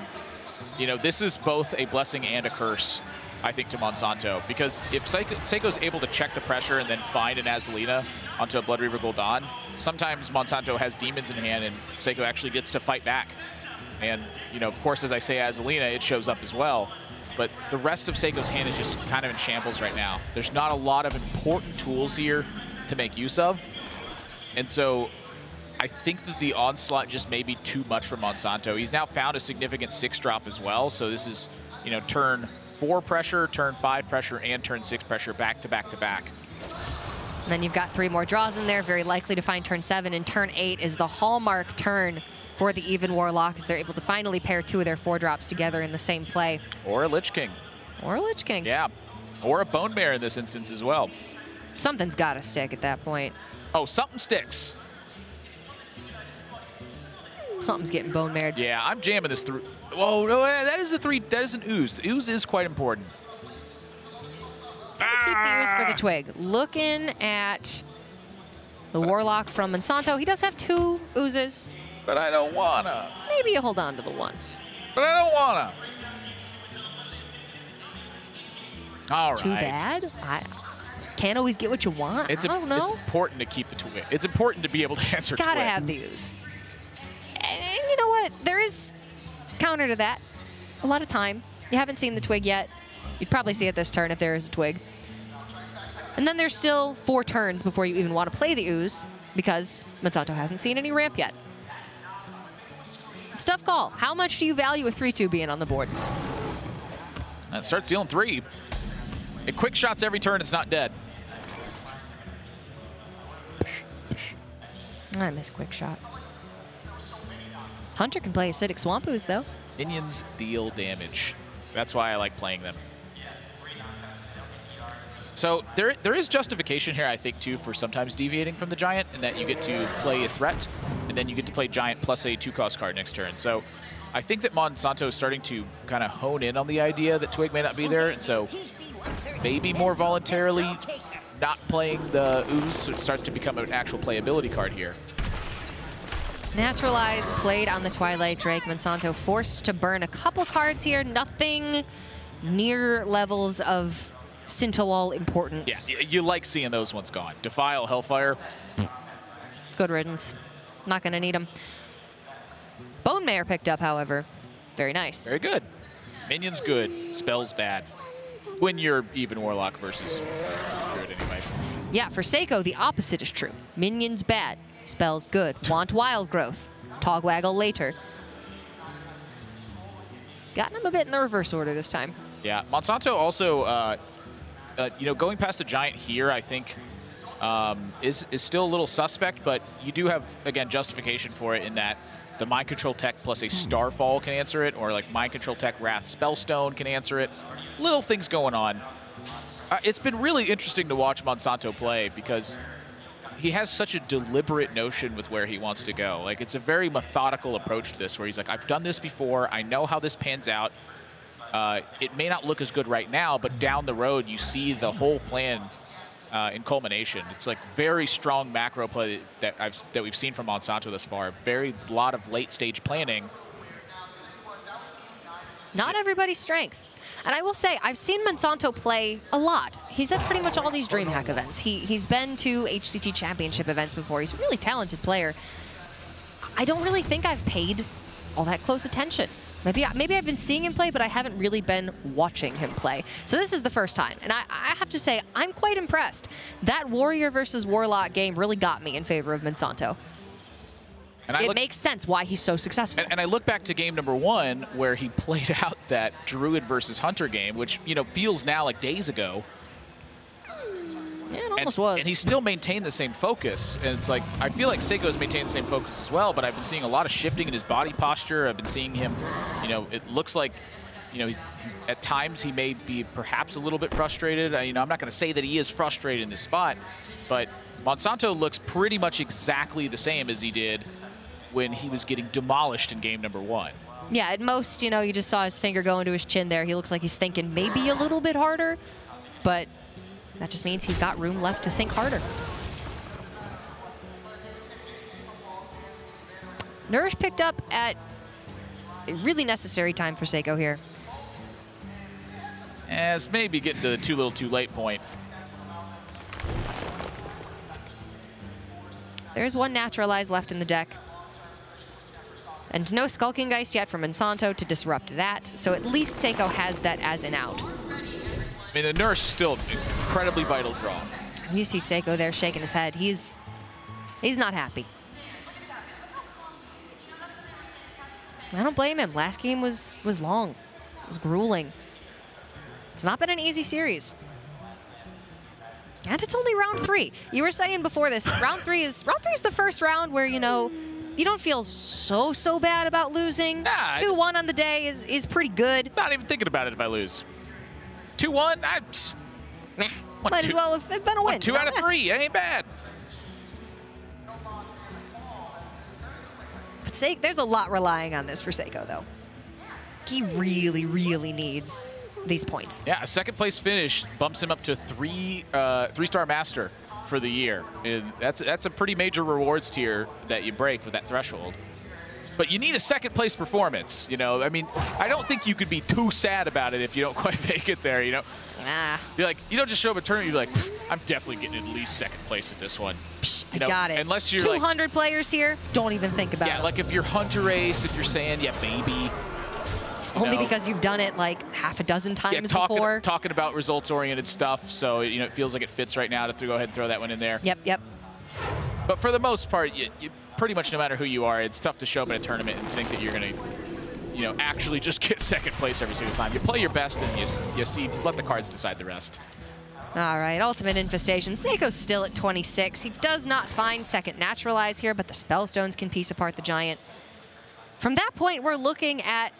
you know, this is both a blessing and a curse, I think, to Monsanto. Because if Seiko's able to check the pressure and then find an Azalina onto a Blood Reaver Gul'dan, sometimes Monsanto has demons in hand and Seiko actually gets to fight back. And, you know, of course, as I say Azalina, it shows up as well. But the rest of Seiko's hand is just kind of in shambles right now. There's not a lot of important tools here to make use of. And so I think that the Onslaught just may be too much for Monsanto. He's now found a significant 6-drop as well. So this is, you know, turn 4 pressure, turn 5 pressure, and turn 6 pressure back to back to back. And then you've got 3 more draws in there, very likely to find turn 7. And turn 8 is the hallmark turn for the Even Warlock, as they're able to finally pair 2 of their 4-drops together in the same play. Or a Lich King. Or a Lich King. Yeah. Or a Bone Mare in this instance as well. Something's got to stick at that point. Oh, something sticks. Something's getting Bone Mared. Yeah, I'm jamming this through. Whoa, no, that is a 3. That is an Ooze. The Ooze is quite important. Keep the Ooze for the Twig. Looking at the Warlock from Monsanto. He does have 2 Oozes. But I don't wanna. Maybe you hold on to the 1. But I don't wanna. All right. Too bad. I can't always get what you want. I don't know. It's important to keep the Twig. It's important to be able to answer Gotta Twig. have the Ooze. And you know what? There is counter to that. A lot of time. You haven't seen the Twig yet. You'd probably see it this turn if there is a Twig. And then there's still 4 turns before you even want to play the Ooze, because Monsanto hasn't seen any ramp yet. It's a tough call. How much do you value a 3-2 being on the board? That starts dealing 3. It quick shots every turn. It's not dead. I miss quick shot. Hunter can play Acidic Swamp Ooze, though. Minions deal damage. That's why I like playing them. So there is justification here, I think, too, for sometimes deviating from the Giant, in that you get to play a threat, and then you get to play Giant plus a 2-cost card next turn. So I think that Monsanto is starting to kind of hone in on the idea that Twig may not be there, and so maybe more voluntarily not playing the Ooze, so it starts to become an actual playability card here. Naturalize played on the Twilight Drake. Monsanto forced to burn a couple cards here. Nothing near levels of Scintillal importance. Yeah, you like seeing those ones gone. Defile, Hellfire. Good riddance. Not going to need them. Bone Mare picked up, however. Very nice. Very good. Minions good. Spells bad. When you're Even Warlock versus good anyway. Yeah, for Seiko, the opposite is true. Minions bad. Spells good. Want Wild Growth. Togwaggle later. Gotten him a bit in the reverse order this time. Yeah, Monsanto also, you know, going past the Giant here, I think, is still a little suspect, but you do have, again, justification for it in that the Mind Control Tech plus a Starfall can answer it, or like Mind Control Tech Wrath Spellstone can answer it. Little things going on. It's been really interesting to watch Monsanto play because he has such a deliberate notion with where he wants to go. Like, it's a very methodical approach to this where he's like, I've done this before. I know how this pans out. It may not look as good right now, but down the road, you see the whole plan in culmination. It's like very strong macro play that we've seen from Monsanto thus far. Very lot of late stage planning. Not everybody's strength. And I will say, I've seen Monsanto play a lot. He's at pretty much all these DreamHack events. He's been to HCT championship events before. He's a really talented player. I don't really think I've paid all that close attention. Maybe I've been seeing him play, but I haven't really been watching him play. So this is the first time. And I have to say, I'm quite impressed. That Warrior versus Warlock game really got me in favor of Monsanto. And it makes sense why he's so successful. And I look back to game number 1 where he played out that Druid versus Hunter game, which, you know, feels now like days ago. Yeah, it almost was. And he still maintained the same focus. And it's like, I feel like Seiko's maintained the same focus as well, but I've been seeing a lot of shifting in his body posture. I've been seeing him, you know, it looks like, you know, he's at times he may be perhaps a little bit frustrated. You know, I'm not going to say that he is frustrated in this spot, but Monsanto looks pretty much exactly the same as he did when he was getting demolished in game number 1. Yeah, at most, you know, you just saw his finger go into his chin there. He looks like he's thinking maybe a little bit harder, but that just means he's got room left to think harder. Nourish picked up at a really necessary time for Seiko here. As maybe getting to the too little too late point. There's one Naturalize left in the deck. And no Skulking Geist yet from Monsanto to disrupt that, so at least Seiko has that as an out. I mean, the Nourish is still an incredibly vital draw. You see Seiko there shaking his head. He's not happy. I don't blame him. Last game was long. It was grueling. It's not been an easy series. And it's only round 3. You were saying before this, round 3 is the first round where, you know, you don't feel so bad about losing. Nah, 2-1 on the day is pretty good. Not even thinking about it if I lose. 2-1, Might as well have been a win. 2 out of 3, it ain't bad. But there's a lot relying on this for Seiko, though. He really, really needs these points. Yeah, a second place finish bumps him up to 3-star master for the year. And that's a pretty major rewards tier that you break with that threshold. But you need a second place performance, you know. I mean, I don't think you could be too sad about it if you don't quite make it there, you know. You're like, you don't just show up a tournament, you're like, I'm definitely getting at least second place at this one. You know, got it. Unless you're 200 players here, don't even think about it. Yeah, like if you're Hunter Ace, if you're saying, yeah, baby. Only because you've done it like half a dozen times before. Talking about results-oriented stuff, so you know it feels like it fits right now to go ahead and throw that one in there. Yep. But for the most part, you pretty much no matter who you are, it's tough to show up in a tournament and think that you're going to, you know, actually just get second place every single time. You play your best and you see, let the cards decide the rest. All right, Ultimate Infestation. Seiko's still at 26. He does not find second Naturalize here, but the Spellstones can piece apart the Giant. From that point, we're looking at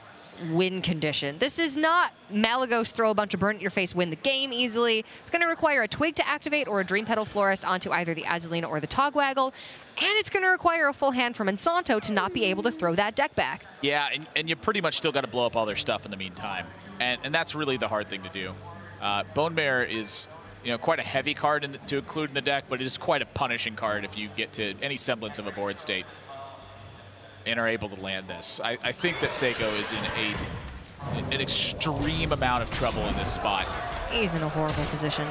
win condition. This is not Malagos throw a bunch of burn at your face, win the game easily. It's going to require a Twig to activate or a Dream Petal Florist onto either the Azulina or the Togwaggle, and it's going to require a full hand from Monsanto to not be able to throw that deck back. Yeah, and you pretty much still got to blow up all their stuff in the meantime, and that's really the hard thing to do. Bone Mare is, you know, quite a heavy card to include in the deck, but it is quite a punishing card if you get to any semblance of a board state and are able to land this. I think that Seiko is in an extreme amount of trouble in this spot. He's in a horrible position.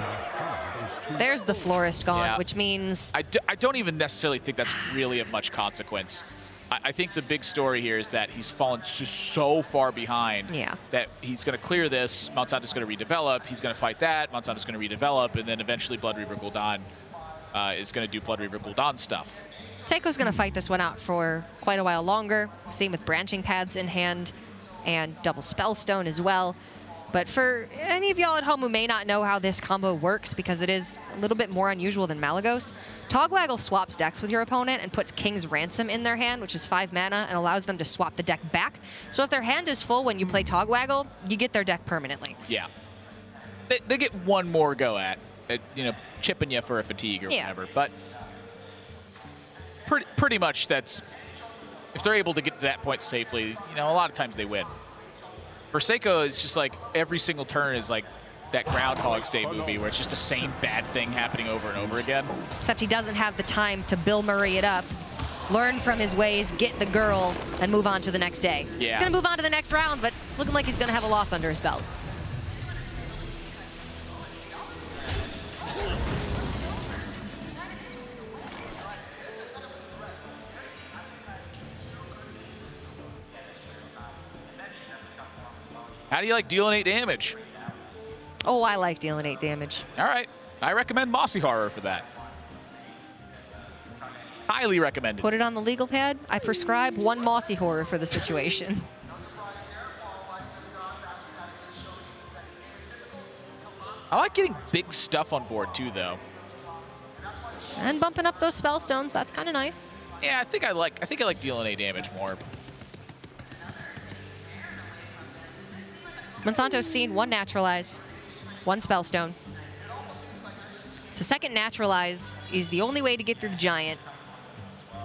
There's the Florist gone, which means... I don't even necessarily think that's really of much consequence. I think the big story here is that he's fallen just so far behind that he's going to clear this, Monsanto's going to redevelop, he's going to fight that, Monsanto's going to redevelop, and then eventually Blood Reaver Gul'dan is going to do Blood Reaver Gul'dan stuff. Seiko's going to fight this one out for quite a while longer. Same with Branching Pads in hand and double Spellstone as well. But for any of y'all at home who may not know how this combo works, because it is a little bit more unusual than Malagos, Togwaggle swaps decks with your opponent and puts King's Ransom in their hand, which is 5 mana, and allows them to swap the deck back. So if their hand is full when you play Togwaggle, you get their deck permanently. Yeah. They get one more go at you know, chipping you for a fatigue or whatever. But pretty much that's, if they're able to get to that point safely, you know, a lot of times they win. For Seiko, it's just like every single turn is like that Groundhog's Day movie where it's just the same bad thing happening over and over again. Except he doesn't have the time to Bill Murray it up, learn from his ways, get the girl, and move on to the next day. Yeah. He's going to move on to the next round, but it's looking like he's going to have a loss under his belt. How do you like dealing 8 damage? Oh, I like dealing 8 damage. All right. I recommend Mossy Horror for that. Highly recommended. Put it on the legal pad. I prescribe 1 Mossy Horror for the situation. I like getting big stuff on board too, though. And bumping up those spell stones, that's kind of nice. Yeah, I think I like dealing 8 damage more. Monsanto's seen 1 Naturalize, 1 Spellstone. So second Naturalize is the only way to get through the Giant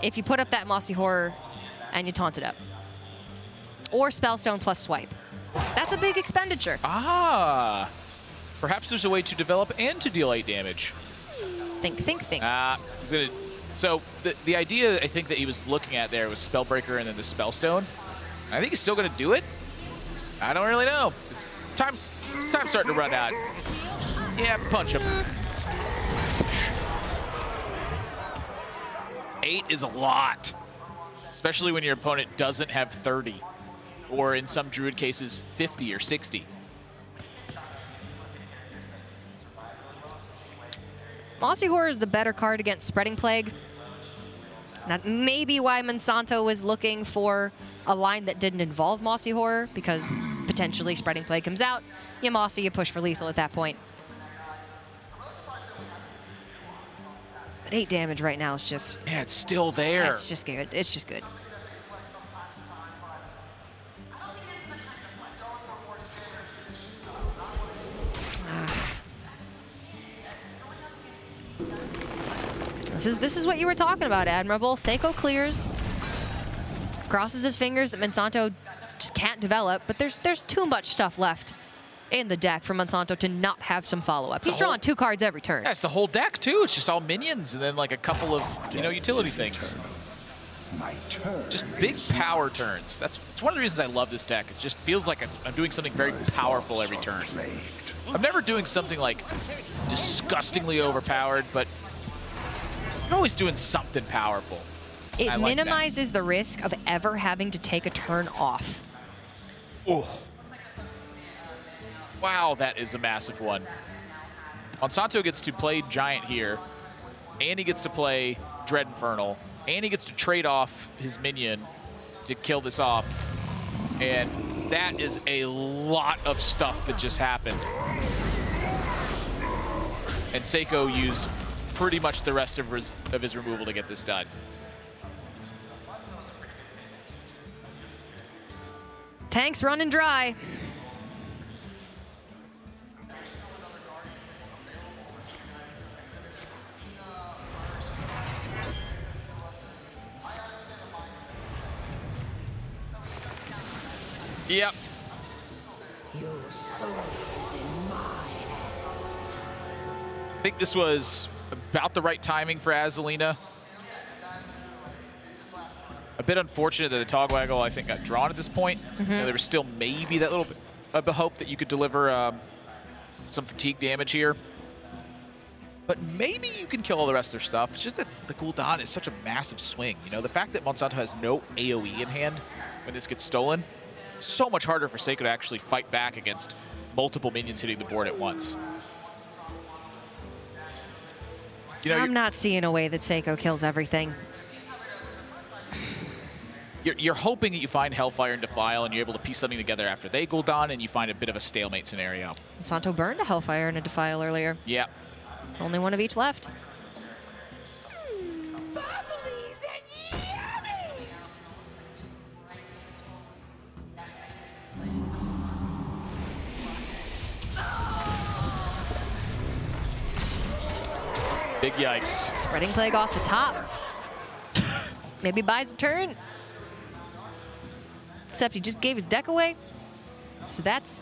if you put up that Mossy Horror and you taunt it up. Or Spellstone plus Swipe. That's a big expenditure. Ah, perhaps there's a way to develop and to deal 8 damage. Think. So the idea I think that he was looking at there was Spellbreaker and then the Spellstone. I think he's still going to do it. I don't really know. It's time's starting to run out. Yeah, punch him. 8 is a lot, especially when your opponent doesn't have 30, or in some Druid cases, 50 or 60. Mossy Horror is the better card against Spreading Plague. That may be why Monsanto was looking for a line that didn't involve Mossy Horror, because potentially Spreading Plague comes out, you Mossy, you push for lethal at that point. But 8 damage right now is just... Yeah, it's still there. It's just good. It's just good. This is what you were talking about, Admirable. Seiko clears. Crosses his fingers that Monsanto just can't develop, but there's too much stuff left in the deck for Monsanto to not have some follow-ups. He's drawing 2 cards every turn. Yeah, it's the whole deck, too. It's just all minions and then, like, a couple of, you know, utility things. My turn. Just big power turns. That's one of the reasons I love this deck. It just feels like I'm doing something very powerful every turn. I'm never doing something, like, disgustingly overpowered, but I'm always doing something powerful. It I like minimizes the risk of ever having to take a turn off. Oh. Wow, that is a massive one. Monsanto gets to play Giant here, and he gets to play Dread Infernal, and he gets to trade off his minion to kill this off. And that is a lot of stuff that just happened. And Seiko used pretty much the rest of his removal to get this done. Tank's running dry. Yep. Your soul is in my hands. I think this was about the right timing for Azalina. A bit unfortunate that the Togwaggle, I think, got drawn at this point. So there was still maybe that little bit of a hope that you could deliver some fatigue damage here. But maybe you can kill all the rest of their stuff. It's just that the Gul'dan is such a massive swing. You know, the fact that Monsanto has no AoE in hand when this gets stolen, so much harder for Seiko to actually fight back against multiple minions hitting the board at once. You know, I'm not seeing a way that Seiko kills everything. you're hoping that you find Hellfire and Defile and you're able to piece something together after they Gul'dan and you find a bit of a stalemate scenario. Monsanto burned a Hellfire and a Defile earlier. Yeah. Only one of each left. Big yikes. Spreading Plague off the top. Maybe buys a turn. Except he just gave his deck away. So that's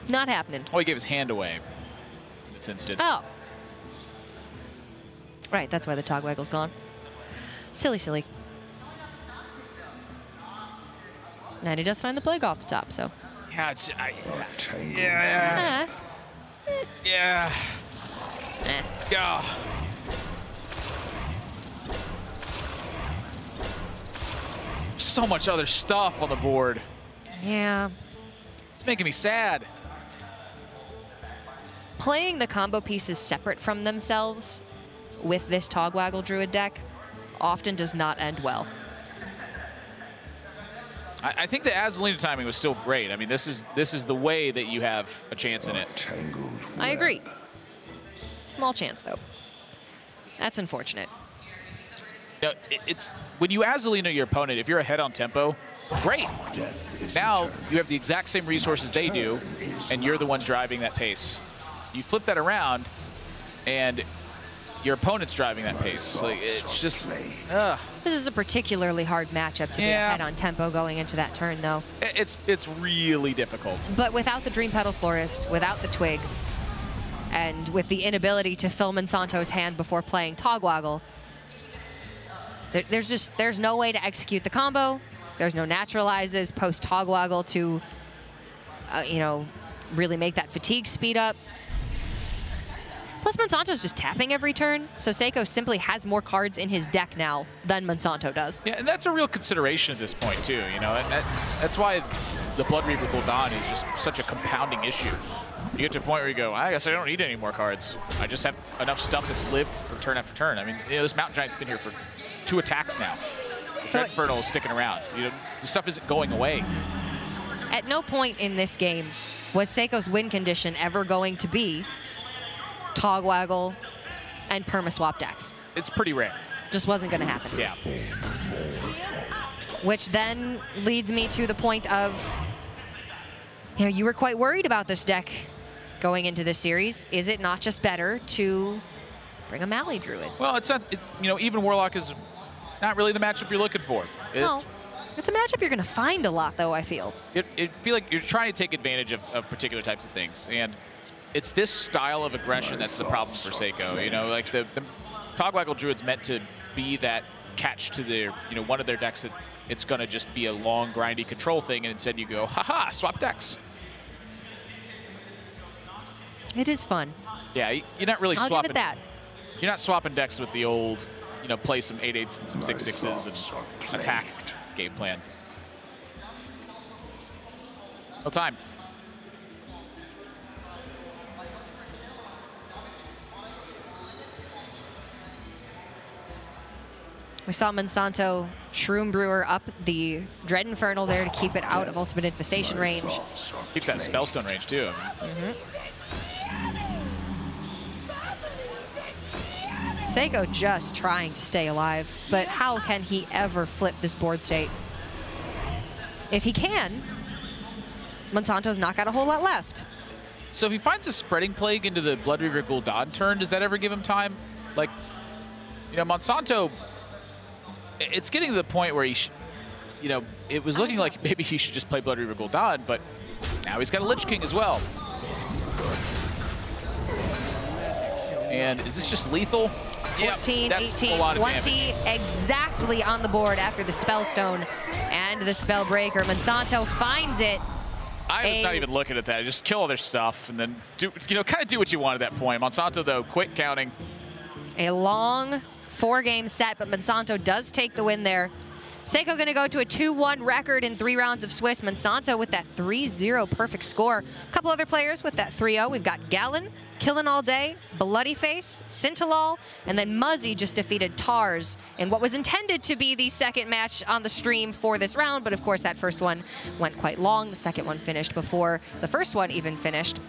not happening. Oh, he gave his hand away in this instance. Oh. Right, that's why the Togwaggle's gone. Silly, silly. And he does find the Plague off the top, so. Yeah, it's... yeah. Yeah. Yeah. So much other stuff on the board. Yeah. It's making me sad. Playing the combo pieces separate from themselves with this Togwaggle Druid deck often does not end well. I think the Azalina timing was still great. I mean, this is the way that you have a chance in it. I agree. Small chance, though. That's unfortunate. You know, it's when you Azalina your opponent, if you're ahead on tempo, great. Now you have the exact same resources they do, and you're the one driving that pace. You flip that around, and your opponent's driving that pace. Like, it's just, This is a particularly hard matchup to be ahead on tempo going into that turn, though. It's really difficult. But without the Dream Petal Florist, without the Twig, and with the inability to fill Monsanto's hand before playing Togwaggle, there's no way to execute the combo. There's no naturalizes post Togwaggle to, you know, really make that fatigue speed up. Plus, Monsanto's just tapping every turn, so Seiko simply has more cards in his deck now than Monsanto does. Yeah, and that's a real consideration at this point, too, you know, and that's why the Blood Reaper Gul'dan is just such a compounding issue. You get to a point where you go, I guess I don't need any more cards. I just have enough stuff that's lived for turn after turn. I mean, you know, this Mountain Giant's been here for 2 attacks now. So Infernal is sticking around. You know, the stuff isn't going away. At no point in this game was Seiko's win condition ever going to be Togwaggle and perma-swap decks. It's pretty rare. Just wasn't going to happen. Yeah. Which then leads me to the point of, you know, you were quite worried about this deck going into this series. Is it not just better to bring a Mally Druid? Well, it's not, you know, even Warlock is not really the matchup you're looking for. No, it's a matchup you're going to find a lot, though, I feel. It feel like you're trying to take advantage of particular types of things, and it's this style of aggression that's the problem for Seiko. You know, like the Togwaggle Druid's meant to be that catch to their, you know, one of their decks that it's going to just be a long, grindy control thing, and instead you go, haha, swap decks. It is fun. Yeah, you're not really I'll swapping. give it that. You're not swapping decks with the old, you know, play some 8/8s and some 6/6s and attack game plan. No time. We saw Monsanto Shroom Brewer up the Dread Infernal there to keep it out of Ultimate Infestation range. Keeps that Spellstone range, too. Seiko just trying to stay alive, but how can he ever flip this board state? If he can, Monsanto's not got a whole lot left. So if he finds a Spreading Plague into the Blood Reaver Gul'dan turn, does that ever give him time? Like, you know, Monsanto, it's getting to the point where he, you know, it was looking like maybe he should just play Blood Reaver Gul'dan, but now he's got a Lich King as well. And is this just lethal? 14, 18, 20 exactly on the board after the Spellstone and the Spellbreaker. Monsanto finds it. I was not even looking at that. Just kill all their stuff and then do, you know, kind of do what you want at that point. Monsanto, though, quick counting. A long 4-game set, but Monsanto does take the win there. Seiko going to go to a 2-1 record in 3 rounds of Swiss. Monsanto with that 3-0 perfect score. A couple other players with that 3-0. We've got Gallon, Killing All Day, Bloody Face, Scintilal, and then Muzzy just defeated Tars in what was intended to be the second match on the stream for this round, but of course that first one went quite long. The second one finished before the first one even finished.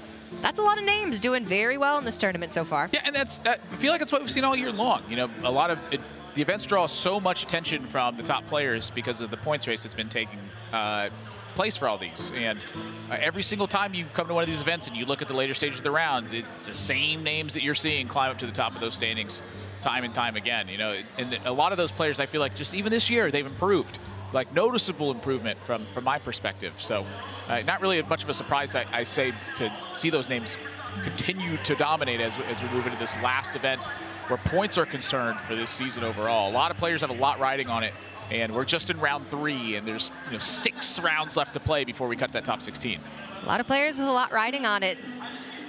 That's a lot of names doing very well in this tournament so far. Yeah, and I feel like it's what we've seen all year long. You know, a lot of the events draw so much attention from the top players because of the points race that's been taking place for all these. And every single time you come to one of these events and you look at the later stages of the rounds, it's the same names that you're seeing climb up to the top of those standings time and time again. You know, and a lot of those players, I feel like just even this year, they've improved. Like noticeable improvement from my perspective. So not really much of a surprise, I say, to see those names continue to dominate as we move into this last event where points are concerned for this season overall. A lot of players have a lot riding on it, and we're just in round 3, and there's 6 rounds left to play before we cut that top 16. A lot of players with a lot riding on it.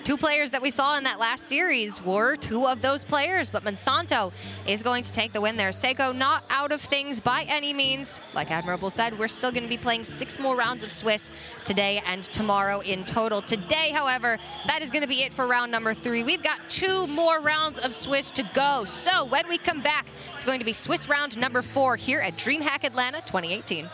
2 players that we saw in that last series were 2 of those players, but Monsanto is going to take the win there. Seiko not out of things by any means. Like Admirable said, we're still going to be playing 6 more rounds of Swiss today and tomorrow in total. Today, however, that is going to be it for round number 3. We've got 2 more rounds of Swiss to go. So when we come back, it's going to be Swiss round number 4 here at DreamHack Atlanta 2018.